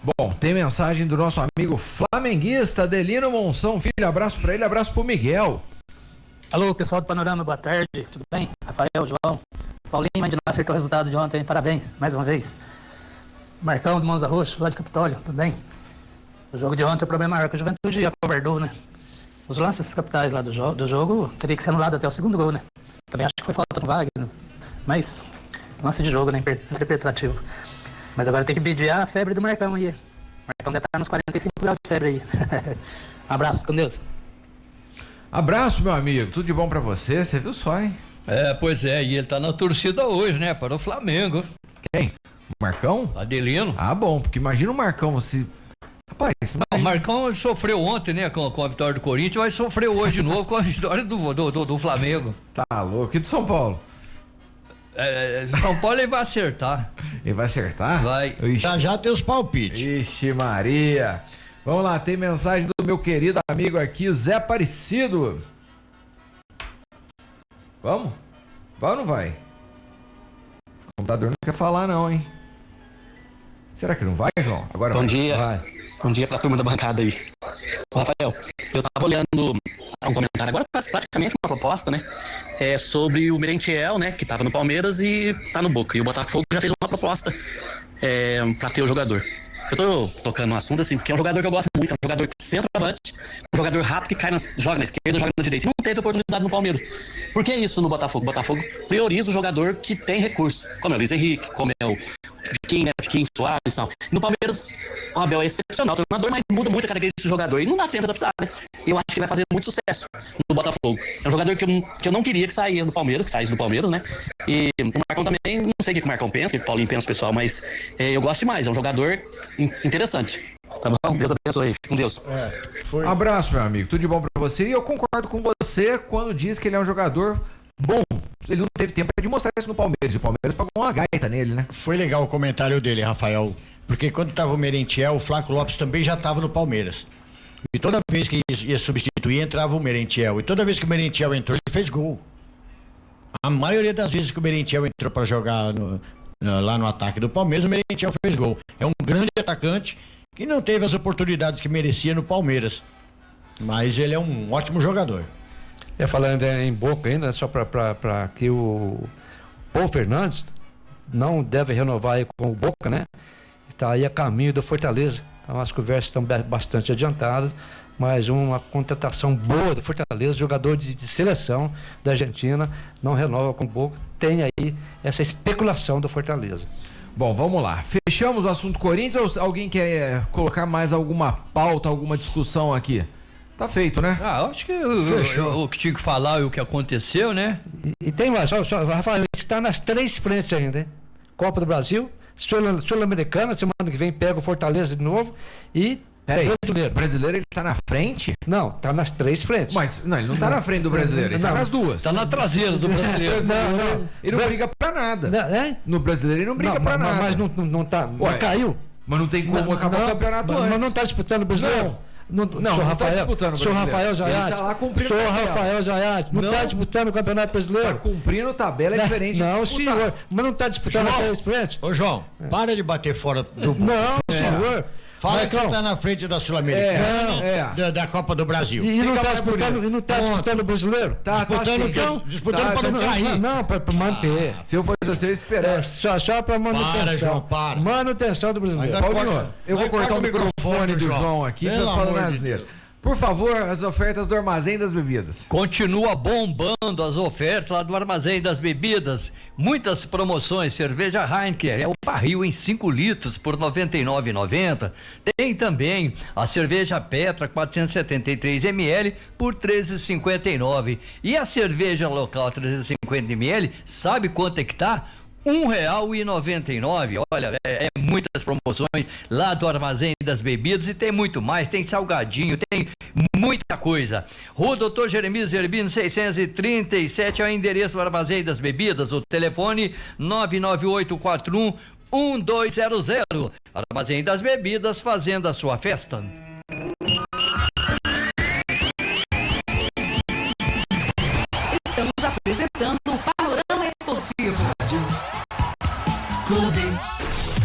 Bom, tem mensagem do nosso amigo flamenguista, Adelino Monção Filho. Abraço pra ele, abraço pro Miguel. Alô, pessoal do Panorama, boa tarde, tudo bem? Rafael, João, Paulinho, mãe de nós, acertou o resultado de ontem, parabéns, mais uma vez. Marcão do Monza Roxo, lá de Capitólio, tudo bem? O jogo de ontem, o problema maior que a Juventude acovardou, né? Os lances capitais lá do jogo teria que ser anulado até o segundo gol, né? Também acho que foi falta no Wagner, mas lance de jogo, né? Interpretativo. Mas agora tem que pedir a febre do Marcão aí. O Marcão deve estar nos 45 graus de febre aí. Um abraço, com Deus. Abraço, meu amigo. Tudo de bom pra você. Você viu só, hein? Pois é. E ele tá na torcida hoje, né? Para o Flamengo. Quem? O Marcão? Adelino. Ah, bom. Porque imagina o Marcão, se... Rapaz, o Marcão sofreu ontem, né? Com a vitória do Corinthians, mas sofreu hoje de novo com a vitória do Flamengo. Tá louco. E do São Paulo? São Paulo ele vai acertar. Ele vai acertar? Vai. Já tem os palpites. Ixi, Maria. Vamos lá, tem mensagem do meu querido amigo aqui, Zé Aparecido. Vamos? Vai ou não vai? O computador não quer falar não, hein? Será que não vai, João? Agora Bom vai. dia. Vai. Bom dia pra turma da bancada aí. Ô, Rafael, eu tava olhando um comentário agora, praticamente uma proposta, né? Sobre o Merentiel, né? Que tava no Palmeiras e tá no Boca. E o Botafogo já fez uma proposta pra ter o jogador. Eu tô tocando no assunto assim, porque é um jogador que eu gosto muito, é um jogador que centroavante, um jogador rápido que joga na esquerda, joga na direita. E não teve oportunidade no Palmeiras. Por que isso no Botafogo? O Botafogo prioriza o jogador que tem recurso, como é o Luiz Henrique, como é o Tiquinho, Soares e tal. No Palmeiras, o Abel é excepcional, o treinador, mas muda muito a característica desse jogador e não dá tempo de adaptar, né? E eu acho que vai fazer muito sucesso no Botafogo. É um jogador que eu não queria que saísse do Palmeiras, né? E o Marcão também, não sei o que o Marcão pensa, o que o Paulinho pensa, pessoal, mas eu gosto demais, é um jogador interessante. Tá bom? Deus abençoe, fique com Deus. Abraço, meu amigo, tudo de bom pra você. E eu concordo com você quando diz que ele é um jogador bom. Ele não teve tempo de mostrar isso no Palmeiras. E o Palmeiras pagou uma gaita nele, né? Foi legal o comentário dele, Rafael. Porque quando tava o Merentiel, o Flaco Lopes também já tava no Palmeiras. E toda vez que ia substituir, entrava o Merentiel. E toda vez que o Merentiel entrou, ele fez gol. A maioria das vezes que o Merentiel entrou para jogar lá no ataque do Palmeiras, o Merentiel fez gol. É um grande atacante que não teve as oportunidades que merecia no Palmeiras. Mas ele é um ótimo jogador. Falando em Boca ainda, só para que o Paulo Fernandes não deve renovar aí com o Boca, né? Está aí a caminho do Fortaleza. Então as conversas estão bastante adiantadas, mas uma contratação boa do Fortaleza, jogador de seleção da Argentina, não renova com o Boca. Tem aí essa especulação do Fortaleza. Bom, vamos lá. Fechamos o assunto Corinthians ou alguém quer colocar mais alguma pauta, alguma discussão aqui? Tá feito, né? Acho que o que tinha que falar e o que aconteceu, né? E tem mais, Rafael, está nas 3 frentes ainda, hein? Copa do Brasil, Sul-Americana, semana que vem pega o Fortaleza de novo e brasileiro. O brasileiro ele tá na frente? Não, tá nas 3 frentes. Mas não, ele não tá na frente do brasileiro, ele tá nas duas. Tá na traseira do brasileiro. Não. Ele não briga pra nada. No brasileiro ele não briga pra nada. Mas não tá. Ué, caiu. Mas não tem como acabar o campeonato antes. Mas não tá disputando o brasileiro? Não tá disputando o brasileiro. Senhor Rafael Zayat. Ele tá lá cumprindo Senhor Rafael Zayat. Não tá disputando o campeonato brasileiro? Tá cumprindo tabela, é diferente. Não, senhor. Mas não tá disputando a 3 frentes? Ô, João, para de bater fora do... Não, senhor. Fala que você tá na frente da Sul-Americana, da Copa do Brasil. E não tá disputando o brasileiro? Disputando para não cair. Não, para manter. Se eu fosse você, eu esperasse. Só para manutenção. Para, João, para. Manutenção do brasileiro. Paulinho, eu vou cortar o microfone do João aqui, pra falar asneira. Por favor, as ofertas do Armazém das Bebidas. Continua bombando as ofertas lá do Armazém das Bebidas. Muitas promoções. Cerveja Heineken é o barril em 5 litros por R$ 99,90. Tem também a cerveja Petra 473 ml por R$ 13,59. E a cerveja local 350 ml, sabe quanto é que tá? R$ 1,99. Olha, muitas promoções lá do Armazém das Bebidas e tem muito mais, tem salgadinho, tem muita coisa. Rua Doutor Jeremias Zerbino 637 é o endereço do Armazém das Bebidas, o telefone 99841-1200. Armazém das Bebidas, fazendo a sua festa. Estamos apresentando o Panorama Esportivo.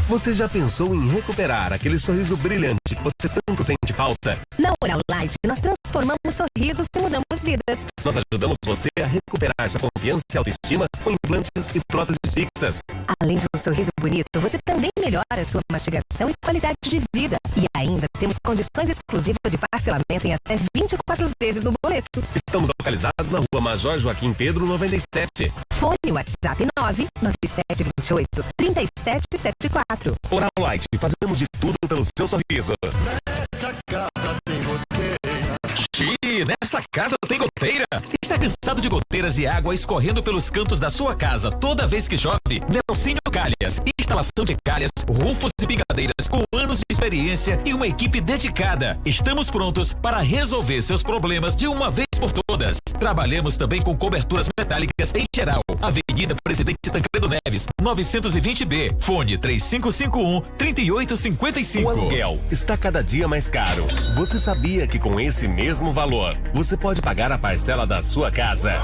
Você já pensou em recuperar aquele sorriso brilhante você tanto sente falta. Na Oral Light, nós transformamos sorrisos e mudamos vidas. Nós ajudamos você a recuperar sua confiança e autoestima com implantes e próteses fixas. Além de um sorriso bonito, você também melhora sua mastigação e qualidade de vida. E ainda temos condições exclusivas de parcelamento em até 24 vezes no boleto. Estamos localizados na Rua Major Joaquim Pedro 97. Fone WhatsApp 99728-3774. Oral Light, fazemos de tudo pelo seu sorriso. Nessa casa tem goteira. Nessa casa tem goteira? Está cansado de goteiras e água escorrendo pelos cantos da sua casa toda vez que chove? Nelsinho Calhas, instalação de calhas, rufos e pingadeiras com anos de experiência e uma equipe dedicada. Estamos prontos para resolver seus problemas de uma vez por todas. Trabalhamos também com coberturas metálicas em geral. Avenida Presidente Tancredo Neves, 920B. Fone 3551-3855. O aluguel está cada dia mais caro. Você sabia que com esse mesmo valor, você pode pagar a parcela da sua casa?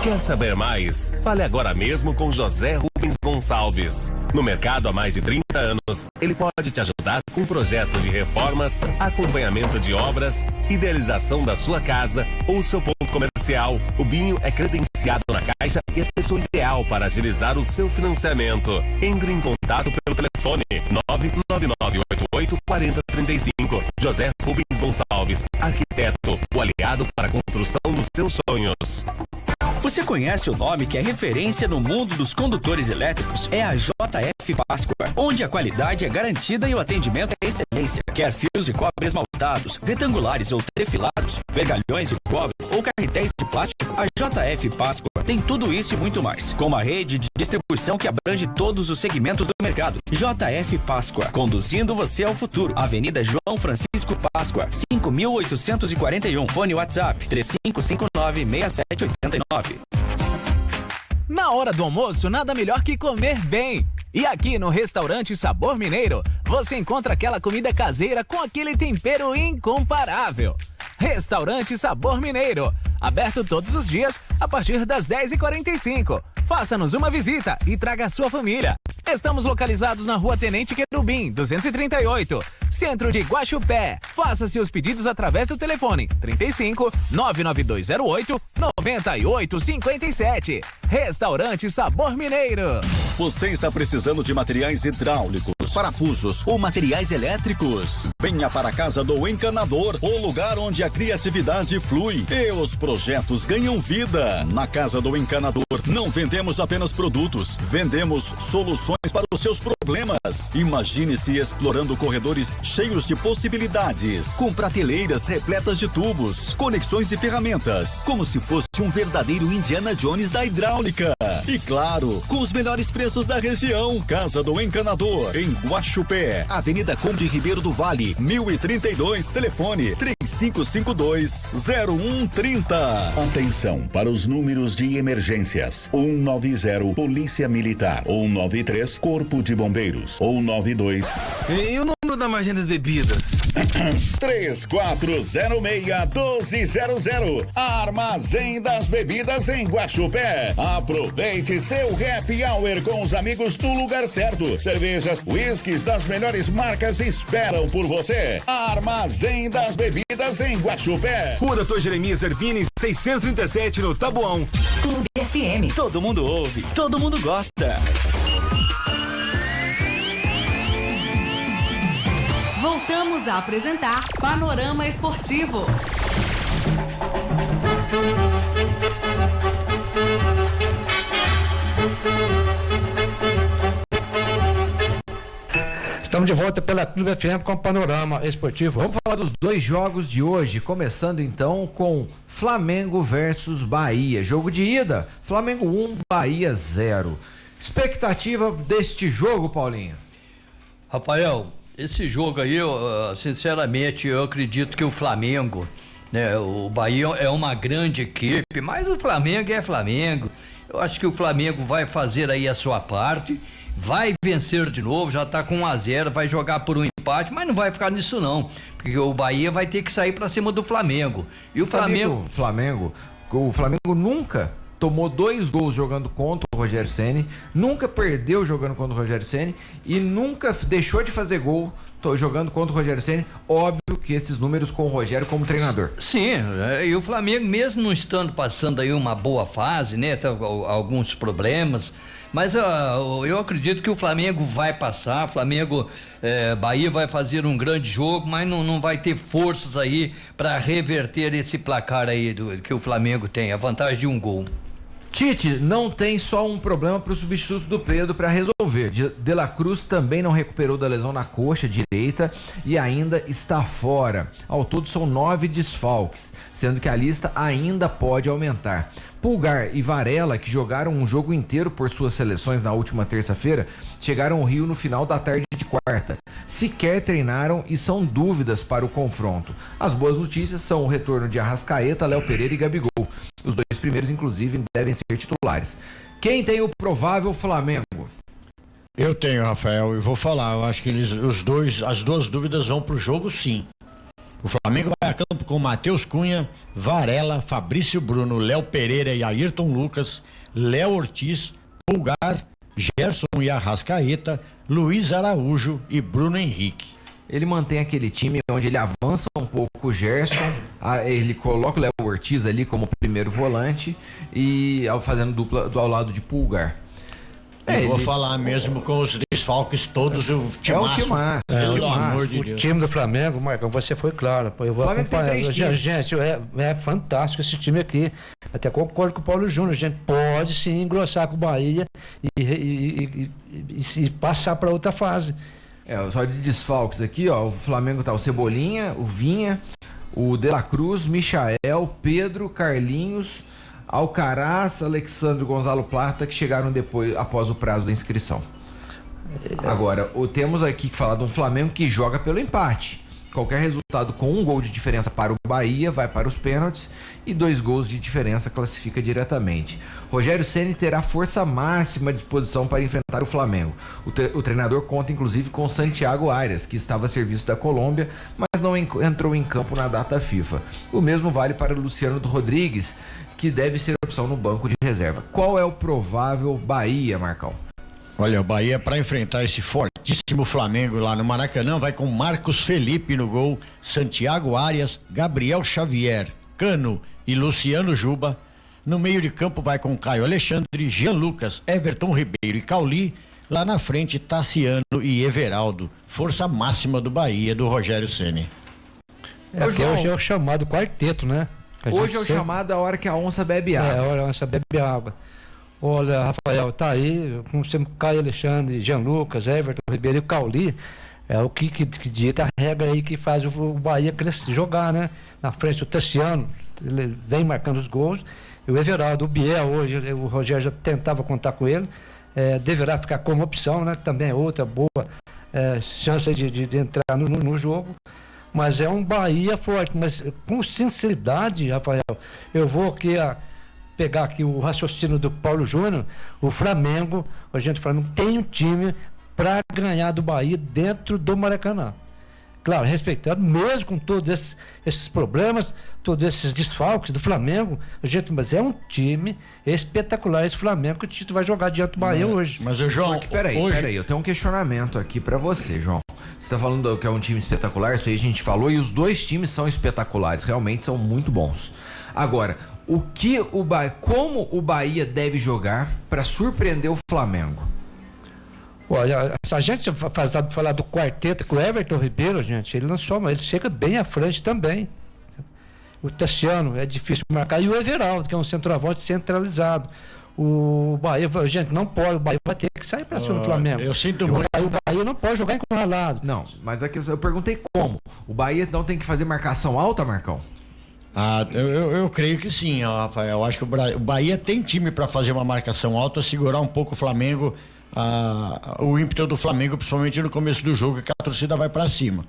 Quer saber mais? Fale agora mesmo com José Rubens Gonçalves. No mercado há mais de 30 anos, ele pode te ajudar com projetos de reformas, acompanhamento de obras, idealização da sua casa ou seu ponto comercial. O Binho é credenciado na Caixa e é a pessoa ideal para agilizar o seu financiamento. Entre em contato pelo telefone 999884035. José Rubens Gonçalves, arquiteto, o aliado para a construção dos seus sonhos. Você conhece o nome que é referência no mundo dos condutores elétricos? É a JF Páscoa, onde a qualidade é garantida e o atendimento é excelência. Quer fios de cobre esmaltados, retangulares ou trefilados, vergalhões de cobre ou carretéis de plástico? A JF Páscoa tem tudo isso e muito mais, com uma rede de distribuição que abrange todos os segmentos do mercado. JF Páscoa, conduzindo você ao futuro. Avenida João Francisco Páscoa, 5.841. Fone WhatsApp 3559-6789. Na hora do almoço, nada melhor que comer bem. E aqui no Restaurante Sabor Mineiro, você encontra aquela comida caseira com aquele tempero incomparável. Restaurante Sabor Mineiro, aberto todos os dias a partir das 10h45. Faça-nos uma visita e traga a sua família. Estamos localizados na Rua Tenente Querubim, 238, centro de Guaxupé. Faça seus pedidos através do telefone 35 99208 9857. Restaurante Sabor Mineiro. Você está precisando de materiais hidráulicos, parafusos ou materiais elétricos? Venha para a Casa do Encanador, o lugar onde a criatividade flui e os projetos ganham vida. Na Casa do Encanador, não vendemos apenas produtos, vendemos soluções para os seus problemas. Imagine-se explorando corredores cheios de possibilidades, com prateleiras repletas de tubos, conexões e ferramentas, como se fosse um verdadeiro Indiana Jones da hidráulica. E claro, com os melhores preços da região. Casa do Encanador, em Guaxupé, Avenida Conde Ribeiro do Vale, 1032, telefone 3552-0130. Atenção para os números de emergências: 190 Polícia Militar, 193 Corpo de Bombeiros, 192. E o número da margem das bebidas? 3406-1200. Armazém das Bebidas em Guaxupé. Aproveite seu happy hour com os amigos do lugar certo. Cervejas, whiskies das melhores marcas esperam por você. Armazém das Bebidas em Guaxupé. Rua Dr. Jeremias Zerbini, 637 no Taboão. Clube FM. Todo mundo ouve, todo mundo gosta. Voltamos a apresentar Panorama Esportivo. Estamos de volta pela Clube FM com o Panorama Esportivo. Vamos falar dos dois jogos de hoje, começando então com Flamengo versus Bahia. Jogo de ida, Flamengo 1, Bahia 0. Expectativa deste jogo, Paulinho? Rafael, esse jogo aí, sinceramente, eu acredito que o Flamengo, né, o Bahia é uma grande equipe, mas o Flamengo é Flamengo. Eu acho que o Flamengo vai fazer aí a sua parte, vai vencer de novo, já tá com 1-0, vai jogar por um empate, mas não vai ficar nisso não, porque o Bahia vai ter que sair pra cima do Flamengo. E o Flamengo... O Flamengo nunca tomou 2 gols jogando contra o Rogério Ceni, nunca perdeu jogando contra o Rogério Ceni e nunca deixou de fazer gol jogando contra o Rogério Ceni. Óbvio que esses números com o Rogério como treinador. Sim, e o Flamengo, mesmo não estando passando aí uma boa fase, né, tá, alguns problemas, mas eu acredito que o Flamengo vai passar. Flamengo, Bahia vai fazer um grande jogo, mas não vai ter forças aí para reverter esse placar aí que o Flamengo tem, a vantagem de um gol. Tite, não tem só um problema para o substituto do Pedro para resolver. De La Cruz também não recuperou da lesão na coxa direita e ainda está fora. Ao todo são 9 desfalques, sendo que a lista ainda pode aumentar. Pulgar e Varela, que jogaram um jogo inteiro por suas seleções na última terça-feira, chegaram ao Rio no final da tarde de quarta. Sequer treinaram e são dúvidas para o confronto. As boas notícias são o retorno de Arrascaeta, Léo Pereira e Gabigol. Os dois primeiros, inclusive, devem ser titulares. Quem tem o provável Flamengo? Eu tenho, Rafael, e vou falar. Eu acho que as duas dúvidas vão pro jogo, sim. O Flamengo vai a campo com Matheus Cunha, Varela, Fabrício Bruno, Léo Pereira e Ayrton Lucas, Léo Ortiz, Pulgar, Gerson e Arrascaeta, Luiz Araújo e Bruno Henrique. Ele mantém aquele time onde ele avança um pouco o Gerson, ele coloca o Léo Ortiz ali como primeiro volante e fazendo dupla ao lado de Pulgar. Vou falar mesmo com os desfalques todos, o timaço. Pelo amor de Deus. O time do Flamengo, Marcão, você foi claro. Eu vou acompanhar. Gente, é fantástico esse time aqui. Até concordo com o Paulo Júnior. A gente pode sim engrossar com o Bahia e passar para outra fase. Só de desfalques aqui, ó, o Flamengo tá o Cebolinha, o Vinha, o De La Cruz, Michael, Pedro, Carlinhos, Alcaraz, Alexandre, Gonzalo Plata, que chegaram após o prazo da inscrição. Agora, temos aqui que falar de um Flamengo que joga pelo empate. Qualquer resultado com um gol de diferença para o Bahia vai para os pênaltis e 2 gols de diferença classifica diretamente. Rogério Ceni terá força máxima à disposição para enfrentar o Flamengo. O treinador conta inclusive com Santiago Arias, que estava a serviço da Colômbia, mas não entrou em campo na data FIFA. O mesmo vale para o Luciano Rodrigues, que deve ser opção no banco de reserva. Qual é o provável Bahia, Marcão? Olha, o Bahia, para enfrentar esse fortíssimo Flamengo lá no Maracanã, vai com Marcos Felipe no gol, Santiago Arias, Gabriel Xavier, Cano e Luciano Juba. No meio de campo vai com Caio Alexandre, Jean Lucas, Everton Ribeiro e Cauli. Lá na frente, Tassiano e Everaldo. Força máxima do Bahia, do Rogério Ceni. Hoje é o chamado quarteto, né? Hoje é o chamado a hora que a onça bebe água. A hora que a onça bebe água. Olha, Rafael, tá aí, com Caio Alexandre, Jean Lucas, Everton Ribeiro e Cauli, é o que dita a regra aí que faz o Bahia jogar, né? Na frente o Tassiano, ele vem marcando os gols, e o Everaldo, o Biel hoje, o Rogério já tentava contar com ele, deverá ficar como opção, né? Também é outra boa chance de entrar no jogo, mas é um Bahia forte, mas com sinceridade, Rafael, eu vou aqui pegar aqui o raciocínio do Paulo Júnior. O Flamengo tem um time para ganhar do Bahia dentro do Maracanã. Claro, respeitando, mesmo com todos esses problemas, todos esses desfalques do Flamengo, mas é um time espetacular esse Flamengo que o Tito vai jogar diante do Bahia hoje. Mas o João, peraí, eu tenho um questionamento aqui para você, João. Você tá falando que é um time espetacular, isso aí a gente falou, e os dois times são espetaculares, realmente são muito bons. Agora, como o Bahia deve jogar para surpreender o Flamengo? Olha, se a gente falar do quarteto com o Everton Ribeiro, gente, ele não soma, ele chega bem à frente também. O Tassiano é difícil marcar, e o Everaldo, que é um centroavante centralizado. O Bahia, gente, não pode, o Bahia vai ter que sair para cima do Flamengo. Eu sinto muito. O Bahia não pode jogar encurralado. Não, mas eu perguntei como. O Bahia não tem que fazer marcação alta, Marcão? Eu creio que sim, Rafael. Eu acho que o Bahia tem time para fazer uma marcação alta, segurar um pouco o Flamengo, o ímpeto do Flamengo, principalmente no começo do jogo, que a torcida vai para cima.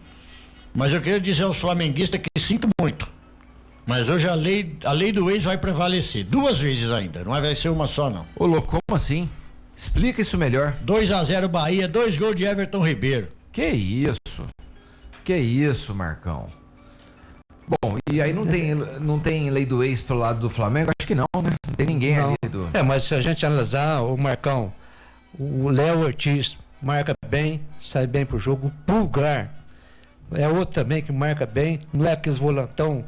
Mas eu queria dizer aos flamenguistas que sinto muito. Mas hoje a lei do ex vai prevalecer. 2 vezes ainda, não vai ser uma só, não. Ô, louco, como assim? Explica isso melhor. 2-0 Bahia, 2 gols de Everton Ribeiro. Que isso, Marcão? Bom, e aí não tem lei do ex pelo lado do Flamengo? Acho que não, né? Não tem ninguém ali do... Mas se a gente analisar, o Marcão, o Léo Ortiz marca bem, sai bem pro jogo. O Pulgar é outro também que marca bem, não é aqueles volantão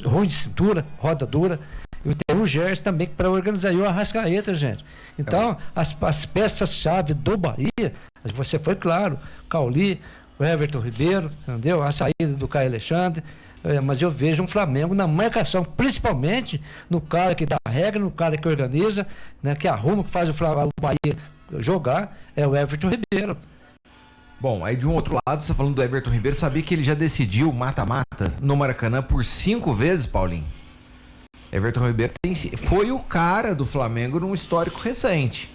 ruim de cintura, roda dura. E tem o Gerson também para organizar, e o Arrascaeta, gente. Então, as peças-chave do Bahia, você foi claro, Cauli, o Everton Ribeiro, entendeu? A saída do Caio Alexandre, mas eu vejo um Flamengo na marcação, principalmente no cara que dá a regra, no cara que organiza, né, que arruma, que faz o Bahia jogar, é o Everton Ribeiro. Bom, aí de um outro lado, você falando do Everton Ribeiro, sabia que ele já decidiu mata-mata no Maracanã por 5 vezes, Paulinho? Everton Ribeiro foi o cara do Flamengo num histórico recente.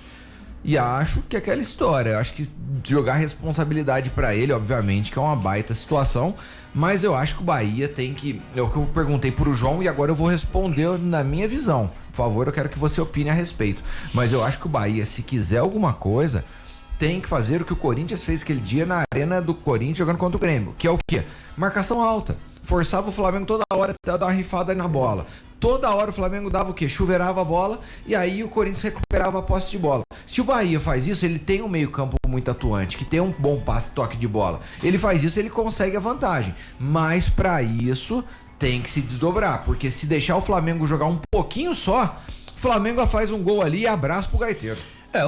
E acho que aquela história, acho que jogar responsabilidade pra ele, obviamente, que é uma baita situação, mas eu acho que o Bahia tem que... É o que eu perguntei pro João e agora eu vou responder na minha visão. Por favor, eu quero que você opine a respeito. Mas eu acho que o Bahia, se quiser alguma coisa, tem que fazer o que o Corinthians fez aquele dia na arena do Corinthians jogando contra o Grêmio, que é o quê? Marcação alta. Forçava o Flamengo toda hora a dar uma rifada na bola. Toda hora o Flamengo dava o quê? Chuveirava a bola e aí o Corinthians recuperava a posse de bola. Se o Bahia faz isso, ele tem um meio-campo muito atuante, que tem um bom passe, toque de bola. Ele faz isso, ele consegue a vantagem. Mas para isso tem que se desdobrar, porque se deixar o Flamengo jogar um pouquinho só, o Flamengo faz um gol ali e abraço pro gaiteiro.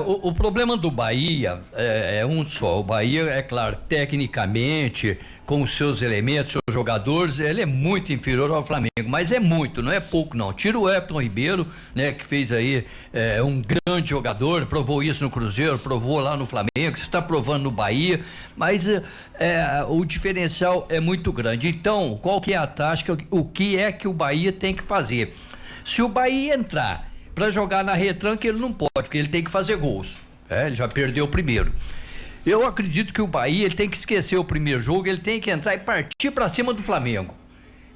O problema do Bahia é um só. O Bahia, é claro, tecnicamente, com os seus elementos, seus jogadores, ele é muito inferior ao Flamengo, mas é muito, não é pouco não. Tira o Everton Ribeiro, né, que fez aí um grande jogador, provou isso no Cruzeiro, provou lá no Flamengo, está provando no Bahia, mas o diferencial é muito grande. Então, qual que é a tática, o que é que o Bahia tem que fazer? Se o Bahia entrar para jogar na retranca, ele não pode, porque ele tem que fazer gols. Ele já perdeu o primeiro. Eu acredito que o Bahia ele tem que esquecer o primeiro jogo, ele tem que entrar e partir para cima do Flamengo.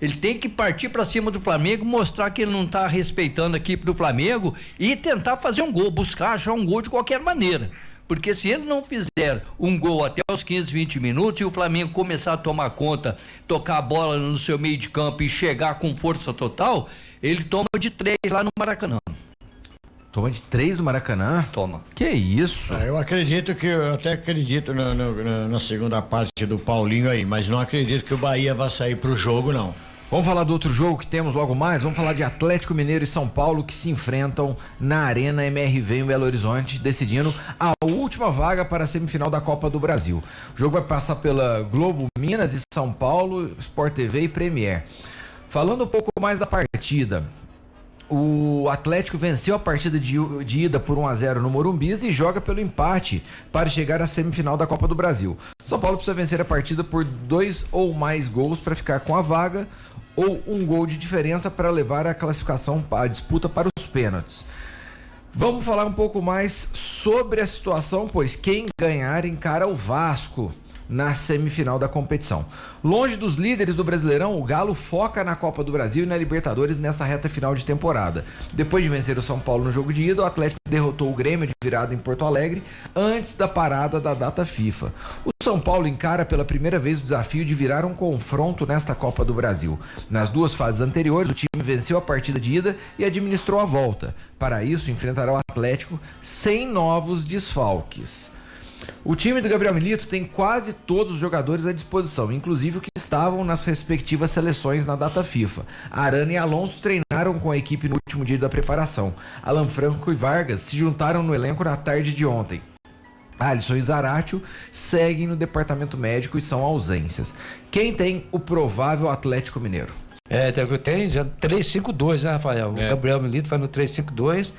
Ele tem que partir para cima do Flamengo, mostrar que ele não está respeitando a equipe do Flamengo e tentar fazer um gol, buscar achar um gol de qualquer maneira. Porque se ele não fizer um gol até os 15, 20 minutos e o Flamengo começar a tomar conta, tocar a bola no seu meio de campo e chegar com força total, ele toma de 3 lá no Maracanã. Toma de 3 no Maracanã? Toma. Que isso? Eu até acredito na segunda parte do Paulinho aí, mas não acredito que o Bahia vai sair pro jogo, não. Vamos falar do outro jogo que temos logo mais? Vamos falar de Atlético Mineiro e São Paulo que se enfrentam na Arena MRV em Belo Horizonte, decidindo a última vaga para a semifinal da Copa do Brasil. O jogo vai passar pela Globo Minas e São Paulo, Sport TV e Premier. Falando um pouco mais da partida, o Atlético venceu a partida de ida por 1-0 no Morumbis e joga pelo empate para chegar à semifinal da Copa do Brasil. São Paulo precisa vencer a partida por 2 ou mais gols para ficar com a vaga ou um gol de diferença para levar a classificação, a disputa para os pênaltis. Vamos falar um pouco mais sobre a situação, pois quem ganhar encara o Vasco na semifinal da competição. Longe dos líderes do Brasileirão, o Galo foca na Copa do Brasil e na Libertadores nessa reta final de temporada. Depois de vencer o São Paulo no jogo de ida, o Atlético derrotou o Grêmio de virada em Porto Alegre antes da parada da data FIFA. O São Paulo encara pela primeira vez o desafio de virar um confronto nesta Copa do Brasil. Nas 2 fases anteriores, o time venceu a partida de ida e administrou a volta. Para isso, enfrentará o Atlético sem novos desfalques. O time do Gabriel Milito tem quase todos os jogadores à disposição, inclusive os que estavam nas respectivas seleções na data FIFA. Arana e Alonso treinaram com a equipe no último dia da preparação. Alan Franco e Vargas se juntaram no elenco na tarde de ontem. Alisson e Zaratio seguem no departamento médico e são ausências. Quem tem o provável Atlético Mineiro? Tem já 3-5-2, né, Rafael? O Gabriel Milito vai no 3-5-2.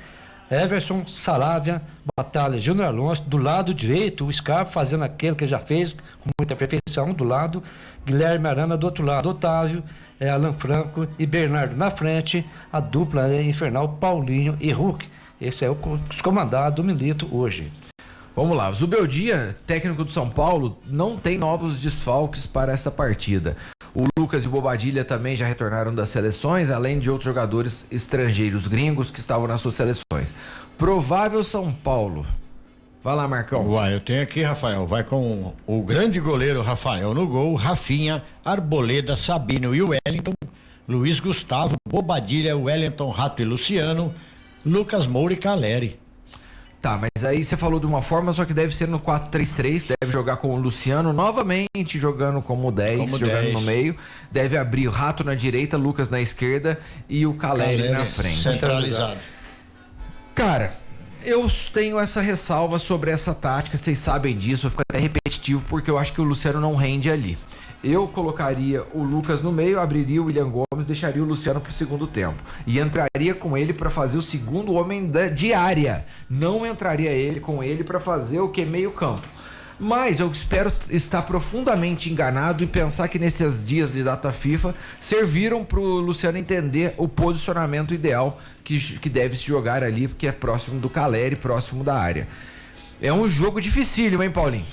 Everson, Saravia, Batalha, Júnior Alonso, do lado direito, o Scarpa fazendo aquele que já fez com muita perfeição, do lado, Guilherme Arana do outro lado, Otávio, Alan Franco e Bernardo na frente, a dupla infernal Paulinho e Hulk. Esse é os comandados do Milito hoje. Vamos lá, Zubeldia, técnico do São Paulo, não tem novos desfalques para essa partida. O Lucas e o Bobadilha também já retornaram das seleções, além de outros jogadores estrangeiros gringos que estavam nas suas seleções. Provável São Paulo. Vai lá, Marcão. Eu tenho aqui, Rafael. Vai com o grande goleiro Rafael no gol, Rafinha, Arboleda, Sabino e Wellington, Luiz Gustavo, Bobadilha, Wellington, Rato e Luciano, Lucas Moura e Caleri. Tá, mas aí você falou de uma forma, só que deve ser no 4-3-3, deve jogar com o Luciano novamente jogando como 10, jogando no meio, deve abrir o Rato na direita, Lucas na esquerda e o Caleri na frente. Centralizado. Cara, eu tenho essa ressalva sobre essa tática, vocês sabem disso, eu fico até repetitivo porque eu acho que o Luciano não rende ali. Eu colocaria o Lucas no meio, abriria o William Gomes, deixaria o Luciano pro segundo tempo. E entraria com ele para fazer o segundo homem de área. Não entraria com ele para fazer o que? Meio campo. Mas eu espero estar profundamente enganado e pensar que nesses dias de data FIFA serviram pro Luciano entender o posicionamento ideal que deve se jogar ali, porque é próximo do Caleri, próximo da área. É um jogo dificílimo, hein, Paulinho?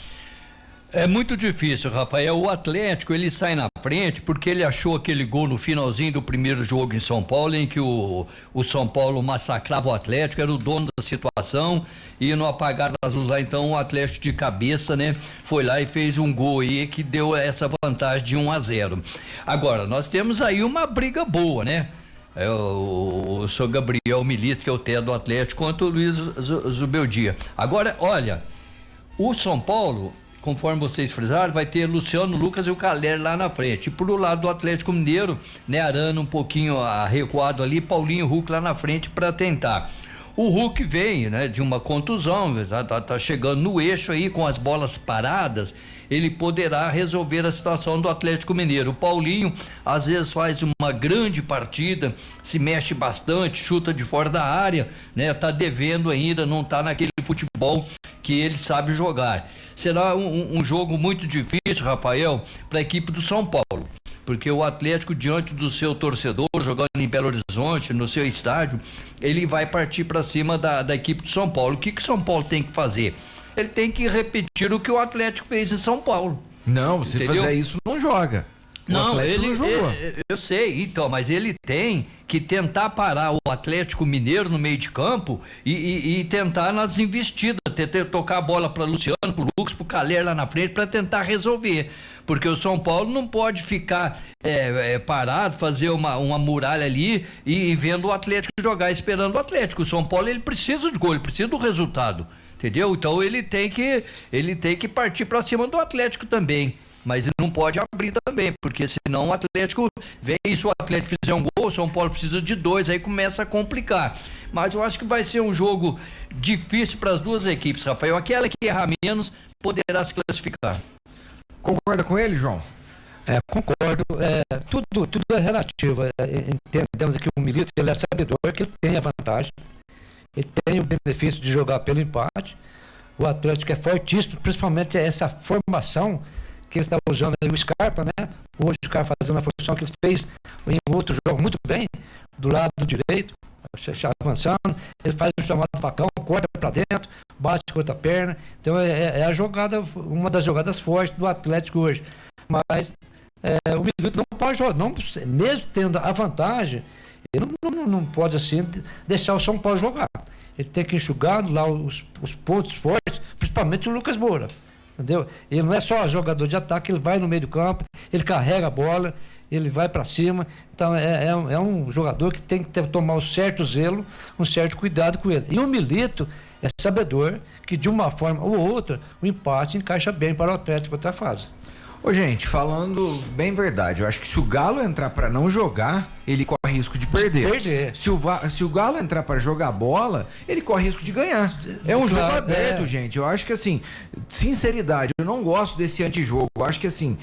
É muito difícil, Rafael. O Atlético, ele sai na frente porque ele achou aquele gol no finalzinho do primeiro jogo em São Paulo, em que o São Paulo massacrava o Atlético, era o dono da situação, e no apagar das luzes lá, então, o Atlético de cabeça, né, foi lá e fez um gol aí que deu essa vantagem de 1-0. Agora, nós temos aí uma briga boa, né? O senhor Gabriel Milito, que é o TE do Atlético, contra o Luiz Zubeldia. Agora, olha, o São Paulo, conforme vocês frisaram, vai ter Luciano, Lucas e o Caleri lá na frente. E pro lado do Atlético Mineiro, né, Arana um pouquinho recuado ali, Paulinho, Hulk lá na frente para tentar. O Hulk vem, né, de uma contusão, tá chegando no eixo aí com as bolas paradas, ele poderá resolver a situação do Atlético Mineiro. O Paulinho às vezes faz uma grande partida, se mexe bastante, chuta de fora da área, né, tá devendo ainda, não tá naquele futebol que ele sabe jogar. Será um jogo muito difícil, Rafael, para a equipe do São Paulo, porque o Atlético, diante do seu torcedor, jogando em Belo Horizonte, no seu estádio, ele vai partir para cima da equipe do São Paulo. O que o São Paulo tem que fazer? Ele tem que repetir o que o Atlético fez em São Paulo. Não, se fizer isso, não joga. Não, eu sei, então, mas ele tem que tentar parar o Atlético Mineiro no meio de campo e tentar nas investidas, tentar tocar a bola para Luciano, para Lucas, para o Caleri lá na frente, para tentar resolver, porque o São Paulo não pode ficar parado, fazer uma muralha ali e vendo o Atlético jogar, esperando o Atlético. O São Paulo, ele precisa de gol, ele precisa do resultado, entendeu? Então ele tem que partir para cima do Atlético também. Mas ele não pode abrir também, porque senão o Atlético vem, e se o Atlético fizer um gol, o São Paulo precisa de 2, aí começa a complicar. Mas eu acho que vai ser um jogo difícil para as duas equipes, Rafael. Aquela que errar menos poderá se classificar. Concorda com ele, João? Concordo. Tudo é relativo. Entendemos que o Milito, ele é sabedor que ele tem a vantagem, ele tem o benefício de jogar pelo empate. O Atlético é fortíssimo, principalmente essa formação que ele está usando aí, o Scarpa, né? Hoje o Scarpa fazendo a função que ele fez em outro jogo muito bem, do lado direito, avançando, ele faz o chamado facão, corta para dentro, bate com outra perna. Então é a jogada, uma das jogadas fortes do Atlético hoje. Mas o Milito não pode jogar, mesmo tendo a vantagem, ele não pode assim deixar o São Paulo jogar. Ele tem que enxugar lá os pontos fortes, principalmente o Lucas Moura. Entendeu? Ele não é só jogador de ataque, ele vai no meio do campo, ele carrega a bola, ele vai para cima. Então é um jogador que tem que tomar um certo zelo, um certo cuidado com ele. E o Milito é sabedor que de uma forma ou outra o empate encaixa bem para o Atlético outra fase. Ô, gente, falando bem verdade, eu acho que se o Galo entrar para não jogar, ele corre risco de perder. Se o Galo entrar para jogar bola, ele corre risco de ganhar. É um jogo aberto, gente. Eu acho que, assim, sinceridade, eu não gosto desse antijogo. Eu acho que, assim,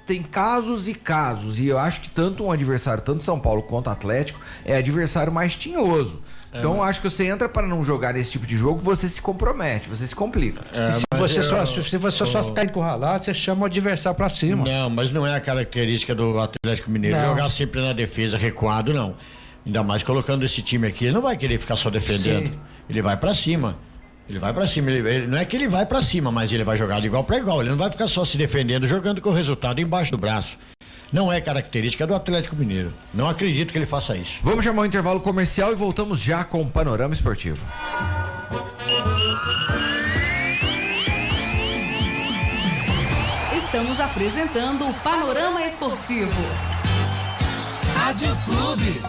tem casos e casos. E eu acho que tanto um adversário, tanto São Paulo quanto Atlético, é adversário mais tinhoso. Então, eu acho que você entra para não jogar nesse tipo de jogo, você se compromete, você se complica. Se você só ficar encurralado, você chama o adversário para cima. Não, mas não é a característica do Atlético Mineiro jogar sempre na defesa, recuado, não. Ainda mais colocando esse time aqui, ele não vai querer ficar só defendendo. Sim. Ele vai para cima. Ele vai para cima. Ele não é que ele vai para cima, mas ele vai jogar de igual para igual. Ele não vai ficar só se defendendo, jogando com o resultado embaixo do braço. Não é característica do Atlético Mineiro. Não acredito que ele faça isso. Vamos chamar um intervalo comercial e voltamos já com o Panorama Esportivo. Estamos apresentando o Panorama Esportivo. Rádio Clube.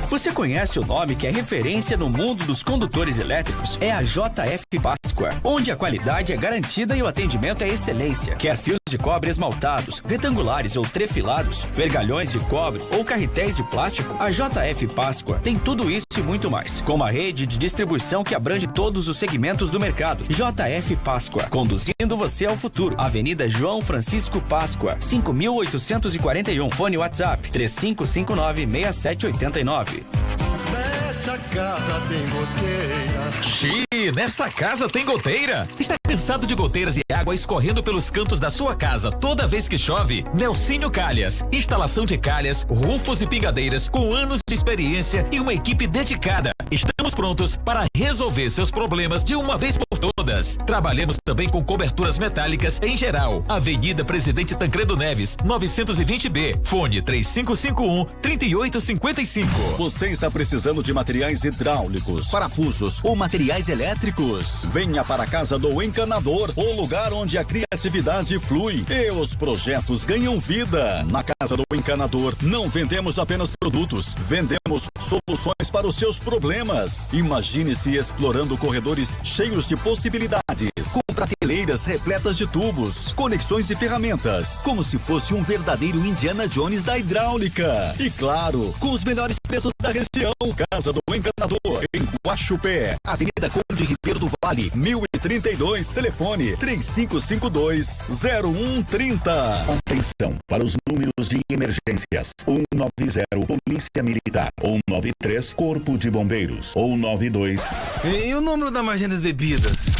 Você conhece o nome que é referência no mundo dos condutores elétricos? É a JF Pasqua, onde a qualidade é garantida e o atendimento é excelência. Quer fios de cobre esmaltados, retangulares ou trefilados, vergalhões de cobre ou carretéis de plástico? A JF Pasqua tem tudo isso e muito mais, com uma rede de distribuição que abrange todos os segmentos do mercado. JF Pasqua, conduzindo você ao futuro. Avenida João Francisco Pasqua, 5.841. Fone WhatsApp 3559-6789. Nessa casa tem goteira. Xiii, nessa casa tem goteira? Está cansado de goteiras e água escorrendo pelos cantos da sua casa toda vez que chove? Nelsinho Calhas. Instalação de calhas, rufos e pingadeiras com anos de experiência e uma equipe dedicada. Estamos prontos para resolver seus problemas de uma vez por todas. Trabalhamos também com coberturas metálicas em geral. Avenida Presidente Tancredo Neves, 920B. Fone 3551-3855. Você está precisando de materiais hidráulicos, parafusos ou materiais elétricos? Venha para a Casa do Encanador, o lugar onde a criatividade flui e os projetos ganham vida. Na Casa do Encanador, não vendemos apenas produtos, vendemos soluções para os seus problemas. Imagine-se explorando corredores cheios de possibilidades, com prateleiras repletas de tubos, conexões e ferramentas, como se fosse um verdadeiro Indiana Jones da hidráulica. E claro, com os melhores preços da região. Casa do Encanador, em Guaxupé, Avenida Conde Ribeiro do Vale, 1032, telefone 3552-0130. Atenção para os números de emergências: 190 Polícia Militar, 193 Corpo de Bombeiros, 192. E o número da margem das bebidas?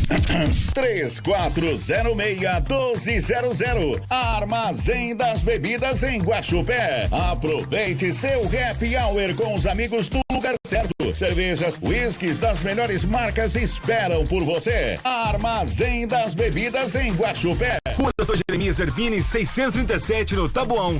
3406-1200. Armazém das Bebidas em Guaxupé. Aproveite seu happy hour com os amigos do lugar certo. Cervejas, whiskies das melhores marcas esperam por você. Armazém das Bebidas em Guaxupé. Rua Dr. Jeremias Zerbini, 637 no Taboão.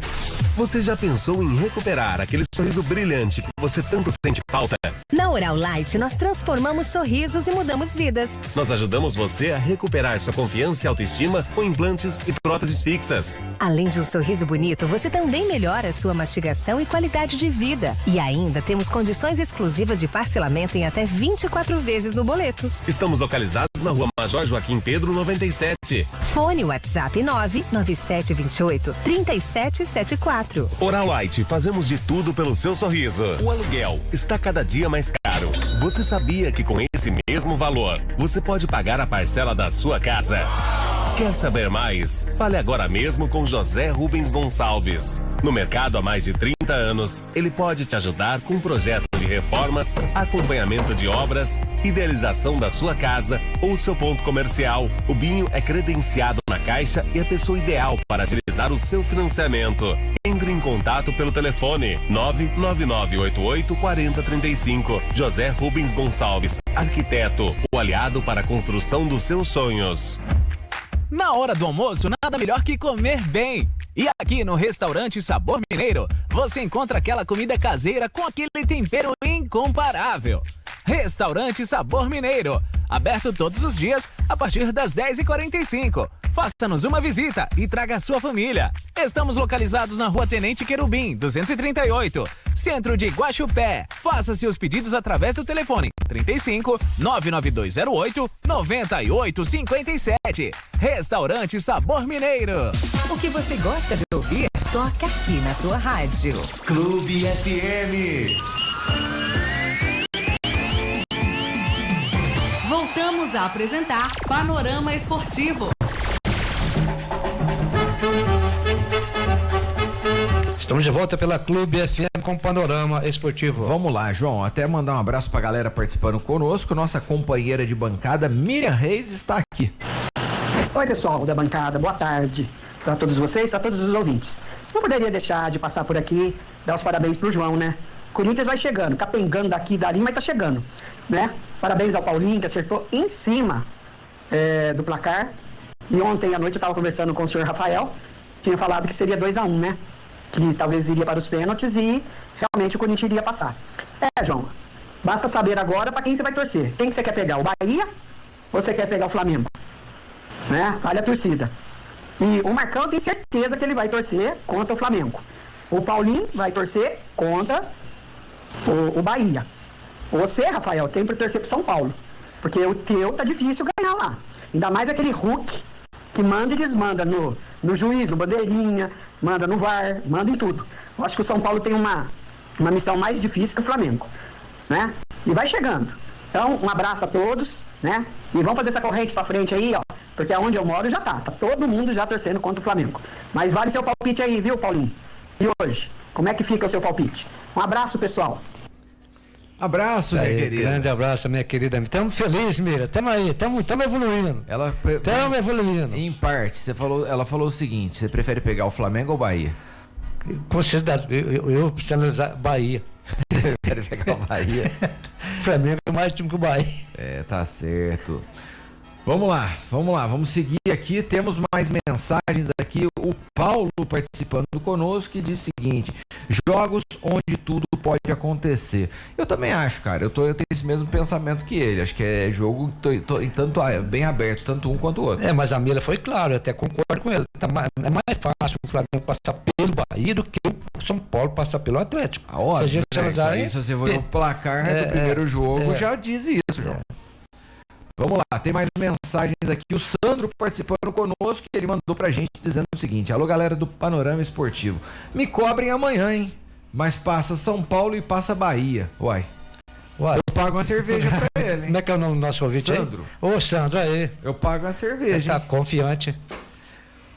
Você já pensou em recuperar aquele sorriso brilhante que você tanto sente falta? Na Oral Light, nós transformamos sorrisos e mudamos vidas. Nós ajudamos você a recuperar sua confiança e autoestima com implantes e próteses fixas. Além de um sorriso bonito, você também melhora a sua mastigação e qualidade de vida. E ainda temos condições exclusivas de parcelamento em até 24 vezes no boleto. Estamos localizados na Rua Major Joaquim Pedro, 97. Fone WhatsApp 99728-3774. Oral Light, fazemos de tudo pelo seu sorriso. O aluguel está cada dia mais caro. Você sabia que com esse mesmo valor, você pode pagar a parcela da sua casa? Quer saber mais? Fale agora mesmo com José Rubens Gonçalves. No mercado há mais de 30 anos, ele pode te ajudar com um projeto de reformas, acompanhamento de obras, idealização da sua casa ou seu ponto comercial. O Binho é credenciado na Caixa e a pessoa ideal para agilizar o seu financiamento. Entre em contato pelo telefone 99988-4035. José Rubens Gonçalves, arquiteto, o aliado para a construção dos seus sonhos. Na hora do almoço, nada melhor que comer bem. E aqui no Restaurante Sabor Mineiro, você encontra aquela comida caseira com aquele tempero incomparável. Restaurante Sabor Mineiro, aberto todos os dias a partir das 10h45. Faça-nos uma visita e traga a sua família. Estamos localizados na Rua Tenente Querubim, 238, centro de Guaxupé. Faça seus pedidos através do telefone 35 99208 9857. Restaurante Sabor Mineiro. O que você gosta de ouvir, toca aqui na sua rádio. Clube FM. Voltamos a apresentar Panorama Esportivo. Estamos de volta pela Clube FM com Panorama Esportivo. Vamos lá, João, até mandar um abraço pra galera participando conosco. Nossa companheira de bancada, Miriam Reis, está aqui. Oi, pessoal da bancada, boa tarde para todos vocês, para todos os ouvintes. Não poderia deixar de passar por aqui, dar os parabéns pro João, né? Corinthians vai chegando, capengando daqui e dali, mas tá chegando, né? Parabéns ao Paulinho, que acertou em cima do placar. E ontem à noite eu estava conversando com o senhor Rafael, tinha falado que seria 2-1, né? Que talvez iria para os pênaltis e realmente o Corinthians iria passar. João, basta saber agora para quem você vai torcer. Quem que você quer pegar, o Bahia você quer pegar o Flamengo? Né? Olha a torcida. E o Marcão tem certeza que ele vai torcer contra o Flamengo. O Paulinho vai torcer contra o Bahia. Você, Rafael, tem para torcer pro São Paulo. Porque o teu tá difícil ganhar lá. Ainda mais aquele Hulk que manda e desmanda no juiz, no bandeirinha, manda no VAR, manda em tudo. Eu acho que o São Paulo tem uma missão mais difícil que o Flamengo, né? E vai chegando. Então, um abraço a todos, né? E vamos fazer essa corrente pra frente aí, ó. Porque aonde eu moro já tá todo mundo já torcendo contra o Flamengo. Mas vale seu palpite aí, viu, Paulinho? E hoje, como é que fica o seu palpite? Um abraço, pessoal. Abraço, minha querida. Grande abraço, minha querida. Estamos felizes, Mira. Estamos aí, estamos evoluindo. Estamos evoluindo. Em parte, ela falou o seguinte: você prefere pegar o Flamengo ou o Bahia? Com certeza, eu preciso analisar Bahia. Prefere pegar o Bahia? Flamengo é mais time que o Bahia. Tá certo. Vamos lá, vamos seguir aqui, temos mais mensagens aqui, o Paulo participando conosco que diz o seguinte: jogos onde tudo pode acontecer. Eu também acho, cara, eu tenho esse mesmo pensamento que ele, acho que é jogo tanto bem aberto, tanto um quanto o outro. Mas a Mila foi claro, eu até concordo com ele, é mais fácil o Flamengo passar pelo Bahia do que o São Paulo passar pelo Atlético. Óbvio, se você for no placar do primeiro jogo, já diz isso, João. Vamos lá, tem mais mensagens aqui. O Sandro participando conosco, ele mandou pra gente dizendo o seguinte: alô, galera do Panorama Esportivo, me cobrem amanhã, hein? Mas passa São Paulo e passa Bahia. Uai. Eu pago uma cerveja pra ele, hein? Como é que é o nome do nosso ouvinte aí? Sandro. Ô, Sandro, aí. Eu pago uma cerveja. Tá confiante.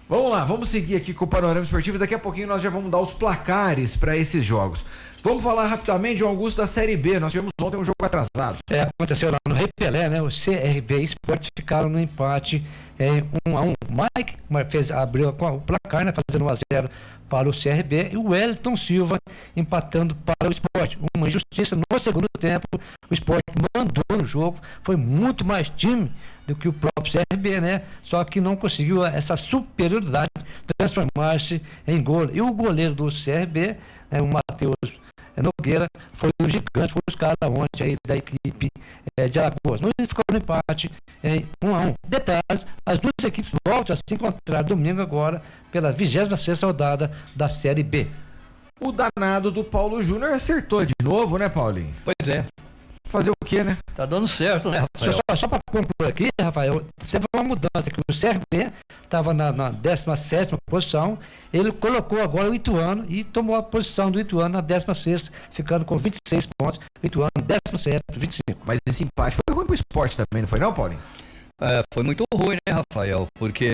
Vamos lá, vamos seguir aqui com o Panorama Esportivo. Daqui a pouquinho nós já vamos dar os placares para esses jogos. Vamos falar rapidamente, João Augusto, da Série B. Nós tivemos ontem um jogo atrasado. Aconteceu lá no Rei Pelé, né? O CRB e Sport ficaram no empate 1-1. Mike abriu o placar, né? Fazendo 1-0 para o CRB. E o Wellington Silva empatando para o Sport. Uma injustiça. No segundo tempo, o Sport mandou no jogo. Foi muito mais time do que o próprio CRB, né? Só que não conseguiu essa superioridade transformar-se em gol. E o goleiro do CRB, o Matheus Nogueira, foi o gigante, foi os caras ontem aí da equipe de Alagoas. Ele ficou no empate em 1-1. Detalhes, as duas equipes voltam a se encontrar domingo agora pela 26ª rodada da Série B. O danado do Paulo Júnior acertou de novo, né, Paulinho? Pois é. Fazer o quê, né? Tá dando certo, né, Rafael? Só para concluir aqui, Rafael, teve uma mudança que o CRB estava na 17ª posição, ele colocou agora o Ituano e tomou a posição do Ituano na 16ª, ficando com 26 pontos, o Ituano 17º, 25. Mas esse empate foi ruim pro Sport também, não foi não, Paulinho? Foi muito ruim, né, Rafael? Porque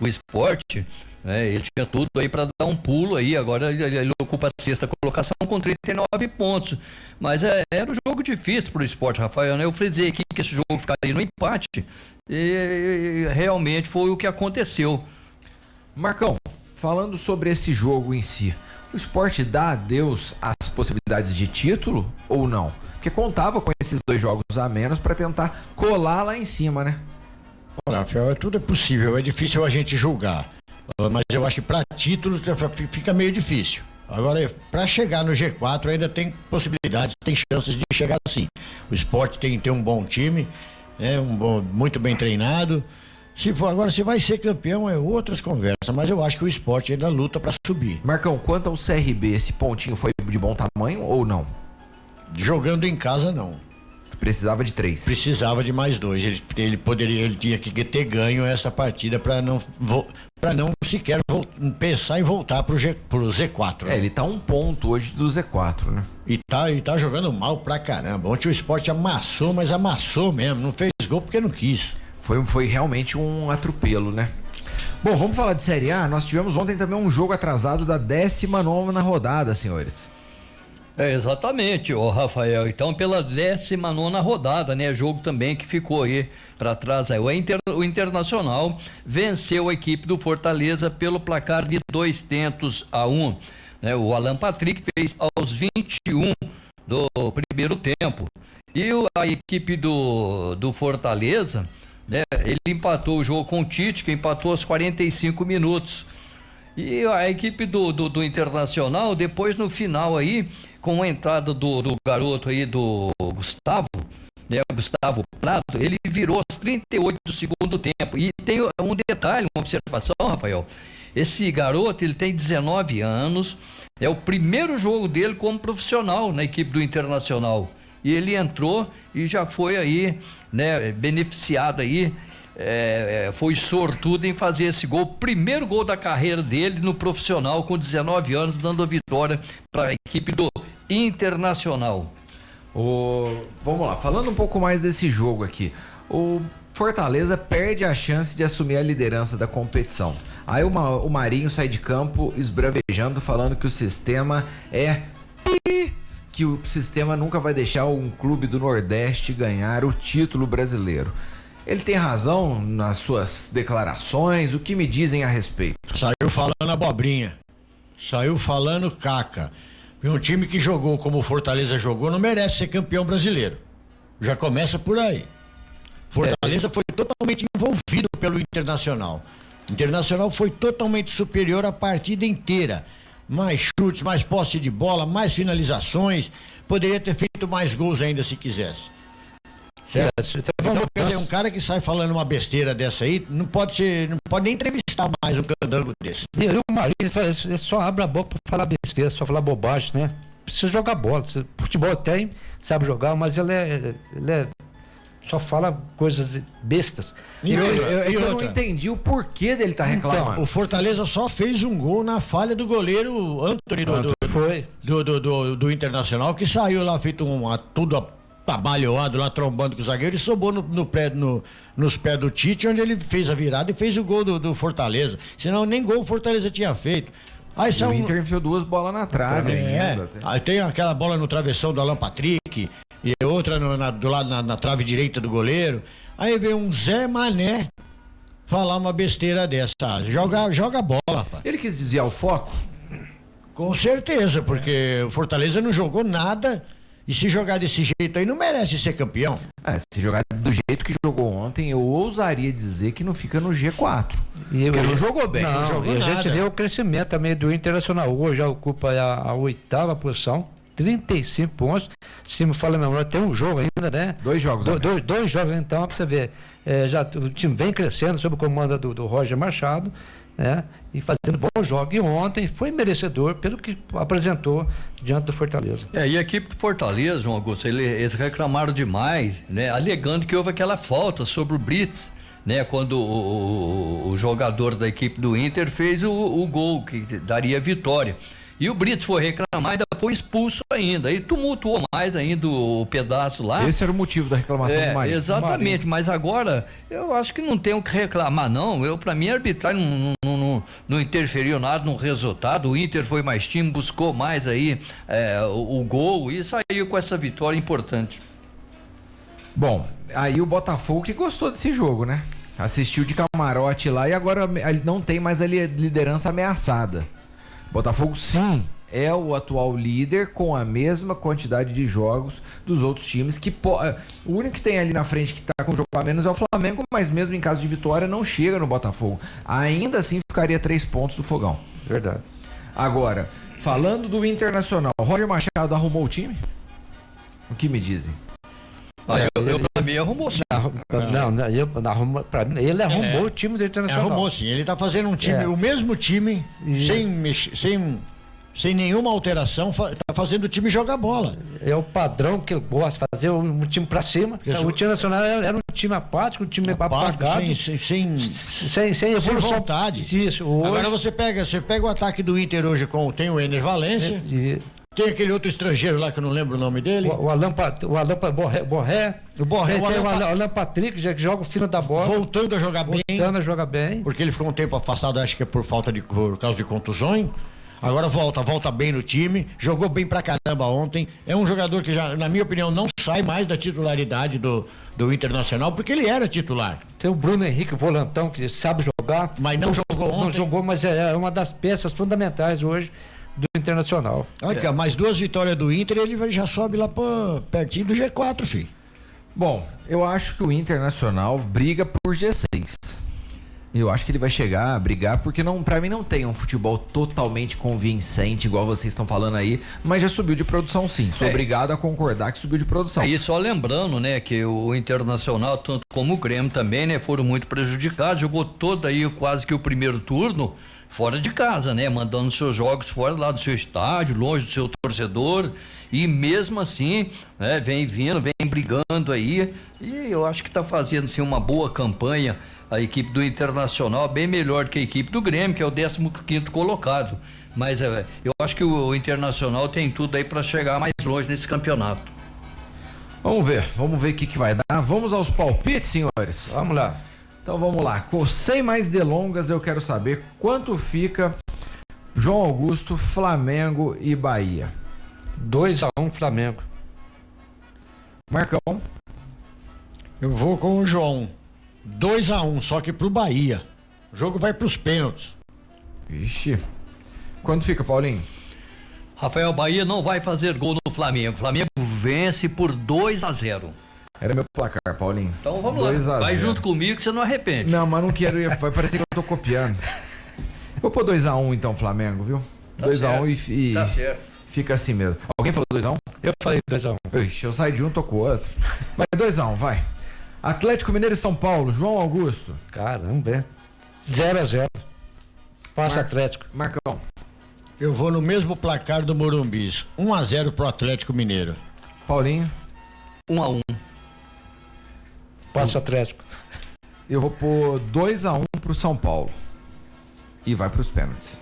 o Sport, ele tinha tudo aí para dar um pulo aí, agora ele ocupa a 6ª colocação com 39 pontos. Mas era um jogo difícil pro Sport, Rafael, né? Eu frisei aqui que esse jogo ficaria no empate e realmente foi o que aconteceu. Marcão, falando sobre esse jogo em si, o Sport dá adeus às possibilidades de título ou não? Porque contava com esses 2 jogos a menos para tentar colar lá em cima, né? Olha, Rafael, tudo é possível, é difícil a gente julgar. Mas eu acho que para títulos fica meio difícil. Agora, para chegar no G4 ainda tem possibilidades, tem chances de chegar sim. O Sport tem um bom time, muito bem treinado. Se vai ser campeão é outras conversas, mas eu acho que o Sport ainda luta para subir. Marcão, quanto ao CRB, esse pontinho foi de bom tamanho ou não? Jogando em casa, não. Precisava de 3. Precisava de mais 2. Ele tinha que ter ganho essa partida para não sequer pensar em voltar pro Z4. Né? Ele tá 1 ponto hoje do Z4, né? E tá jogando mal pra caramba. Ontem o Sport amassou, mas amassou mesmo. Não fez gol porque não quis. Foi realmente um atropelo, né? Bom, vamos falar de Série A. Nós tivemos ontem também um jogo atrasado da 19ª rodada, senhores. Exatamente, Rafael. Então, pela 19ª rodada, né? Jogo também que ficou aí para trás. O Internacional venceu a equipe do Fortaleza pelo placar de 2-1. Né? O Alan Patrick fez aos 21 do primeiro tempo. E a equipe do Fortaleza, né? Ele empatou o jogo com o Tite, que empatou aos 45 minutos. E a equipe do Internacional, depois no final aí, com a entrada do garoto aí, do Gustavo, né, Gustavo Prato, ele virou aos 38 do segundo tempo. E tem um detalhe, uma observação, Rafael. Esse garoto, ele tem 19 anos, é o primeiro jogo dele como profissional na equipe do Internacional. E ele entrou e já foi aí, né, beneficiado aí, foi sortudo em fazer esse gol, primeiro gol da carreira dele no profissional com 19 anos, dando a vitória para a equipe do Internacional. Vamos lá, falando um pouco mais desse jogo aqui. O Fortaleza perde a chance de assumir a liderança da competição. Aí o Marinho sai de campo esbravejando, falando que o sistema que o sistema nunca vai deixar um clube do Nordeste ganhar o título brasileiro. Ele tem razão nas suas declarações? O que me dizem a respeito? Saiu falando abobrinha. Saiu falando caca. E um time que jogou como o Fortaleza jogou não merece ser campeão brasileiro. Já começa por aí. Fortaleza foi totalmente envolvido pelo Internacional. O Internacional foi totalmente superior a partida inteira. Mais chutes, mais posse de bola, mais finalizações. Poderia ter feito mais gols ainda se quisesse. Certo? Quer dizer, um cara que sai falando uma besteira dessa aí, não pode nem entrevistar mais um candango desse. E o Marinho, ele só abre a boca pra falar besteira, só falar bobagem, né? Precisa jogar bola. Futebol tem, sabe jogar, mas ele só fala coisas bestas. Eu não entendi o porquê dele estar reclamando. Então, o Fortaleza só fez um gol na falha do goleiro Antony do Internacional, que saiu lá feito tudo trabalhado lá, trombando com o zagueiro, e sobou nos pés do Tite, onde ele fez a virada e fez o gol do Fortaleza. Senão nem gol o Fortaleza tinha feito. Aí o Inter enfiou 2 bolas na trave ainda. Aí tem aquela bola no travessão do Alan Patrick e outra do lado na trave direita do goleiro. Aí vem um Zé Mané falar uma besteira dessa. Joga bola, rapaz. Ele quis desviar o foco? Com certeza, porque o Fortaleza não jogou nada. E se jogar desse jeito aí, não merece ser campeão. Se jogar do jeito que jogou ontem, eu ousaria dizer que não fica no G4. Porque não jogou bem. Não jogou nada. A gente vê o crescimento também do Internacional. Hoje já ocupa a 8ª posição, 35 pontos. Se me fala a memória, tem um jogo ainda, né? 2 jogos. Dois jogos, então, pra você ver. O time vem crescendo sob o comando do Roger Machado, né? E fazendo bons jogos. E ontem foi merecedor pelo que apresentou diante do Fortaleza. E a equipe do Fortaleza, João Augusto, eles reclamaram demais, né? Alegando que houve aquela falta sobre o Brits, né? Quando o jogador da equipe do Inter fez o gol que daria vitória. E o Brits foi reclamar e ainda foi expulso ainda. E tumultuou mais ainda o pedaço lá. Esse era o motivo da reclamação do Marinho. Exatamente, mas agora eu acho que não tem o que reclamar, não. Pra mim a arbitragem não interferiu nada no resultado. O Inter foi mais time, buscou mais aí o gol e saiu com essa vitória importante. Bom, aí o Botafogo que gostou desse jogo, né? Assistiu de camarote lá e agora não tem mais a liderança ameaçada. Botafogo, sim, é o atual líder com a mesma quantidade de jogos dos outros times. O único que tem ali na frente que tá com jogo a menos é o Flamengo, mas mesmo em caso de vitória não chega no Botafogo. Ainda assim ficaria 3 pontos do Fogão. Verdade. Agora, falando do Internacional, Roger Machado arrumou o time? O que me dizem? Pra mim arrumou sim. Ele arrumou o time do Internacional. Arrumou sim, ele tá fazendo um time, o mesmo time, sem nenhuma alteração, tá fazendo o time jogar bola. É o padrão que eu gosto de fazer, um time pra cima. O Internacional era um time apático, um time apagado. Sem evolução. Sem vontade. Isso, hoje... Agora você pega o ataque do Inter hoje tem o Ener Valencia. Tem aquele outro estrangeiro lá que eu não lembro o nome dele. O Alan Borré. O Alan Patrick, já que joga o fino da bola. Voltando a jogar bem. Porque ele ficou um tempo afastado, acho que é por causa de contusões. Agora volta bem no time. Jogou bem pra caramba ontem. É um jogador que já, na minha opinião, não sai mais da titularidade do Internacional, porque ele era titular. Tem o Bruno Henrique, volantão, que sabe jogar. Mas não jogou ontem. Não jogou, mas é uma das peças fundamentais hoje do Internacional. Olha, mais 2 vitórias do Inter, ele já sobe lá pertinho do G4, filho. Bom, eu acho que o Internacional briga por G6. Eu acho que ele vai chegar a brigar, porque pra mim não tem um futebol totalmente convincente, igual vocês estão falando aí, mas já subiu de produção sim. Sou obrigado a concordar que subiu de produção. E só lembrando, né, que o Internacional, tanto como o Grêmio também, né, foram muito prejudicados, jogou todo aí quase que o primeiro turno fora de casa, né, mandando seus jogos fora lá do seu estádio, longe do seu torcedor, e mesmo assim, né, vem brigando aí, e eu acho que tá fazendo assim uma boa campanha a equipe do Internacional, bem melhor que a equipe do Grêmio, que é o 15º colocado, mas eu acho que o Internacional tem tudo aí para chegar mais longe nesse campeonato. Vamos ver o que vai dar. Vamos aos palpites, senhores? Vamos lá. Então vamos lá, sem mais delongas, eu quero saber quanto fica João Augusto, Flamengo e Bahia. 2-1 Flamengo. Marcão. Eu vou com o João. 2-1, só que pro Bahia. O jogo vai pros pênaltis. Vixe. Quanto fica, Paulinho? Rafael, Bahia não vai fazer gol no Flamengo. O Flamengo vence por 2-0. Era meu placar, Paulinho. Então vamos lá. Vai junto comigo que você não arrepende. Não, mas não quero ir. Vai parecer que eu tô copiando. Vou pôr 2-1 então, Flamengo, viu? 2-1 e. Tá certo. Fica assim mesmo. Alguém falou 2-1? Eu falei 2-1. Ixi, eu saio de um, tô com o outro. Vai 2-1, vai. Atlético Mineiro e São Paulo, João Augusto. Caramba, 0-0. Passa Atlético. Marcão. Eu vou no mesmo placar do Morumbi. 1-0 pro Atlético Mineiro. Paulinho. 1-1. Passa Atlético. Eu vou pôr 2-1 pro São Paulo. E vai pros pênaltis.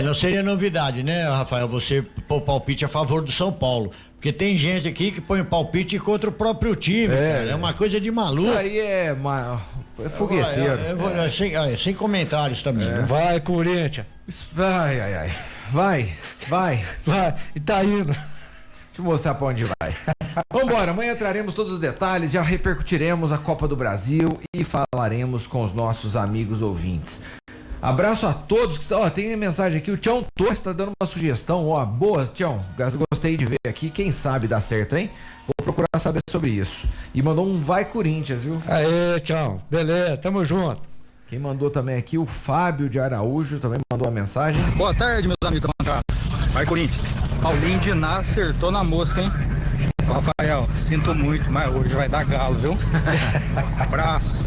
Não seria novidade, né, Rafael? Você pôr palpite a favor do São Paulo. Porque tem gente aqui que põe palpite contra o próprio time, cara. É uma coisa de maluco. Isso aí é fogueteiro. Sem comentários também. Né? Vai, Corinthians. Vai. E tá indo. Deixa eu mostrar pra onde vai. Vambora, amanhã traremos todos os detalhes, já repercutiremos a Copa do Brasil e falaremos com os nossos amigos ouvintes. Abraço a todos que estão. Tem mensagem aqui, o Tião Torres está dando uma sugestão. Boa, Tião, gostei de ver aqui. Quem sabe dá certo, hein? Vou procurar saber sobre isso. E mandou um vai Corinthians, viu? Aê, Tião, beleza, tamo junto. Quem mandou também aqui, o Fábio de Araújo, também mandou uma mensagem. Boa tarde, meus amigos da bancada. Vai Corinthians. Paulinho de Ná acertou na mosca, hein? Rafael, sinto muito, mas hoje vai dar galo, viu? Abraços.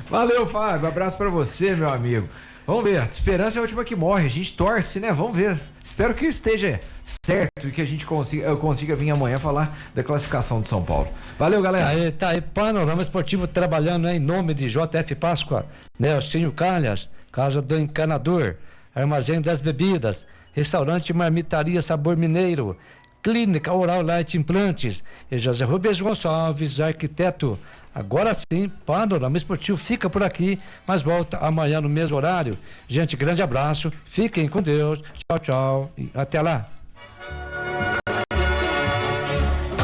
Valeu, Fábio, abraço pra você, meu amigo. Vamos ver, a esperança é a última que morre, a gente torce, né? Vamos ver. Espero que esteja certo e que a gente consiga vir amanhã falar da classificação de São Paulo. Valeu, galera. Tá aí, Panorama Esportivo trabalhando, né, em nome de JF Páscoa, Nelsinho Calhas, Casa do Encanador, Armazém das Bebidas, Restaurante Marmitaria Sabor Mineiro, Clínica Oral Light Implantes e José Rubens Gonçalves, arquiteto. Agora sim, Panorama Esportivo fica por aqui, mas volta amanhã no mesmo horário. Gente, grande abraço, fiquem com Deus, tchau, tchau e até lá.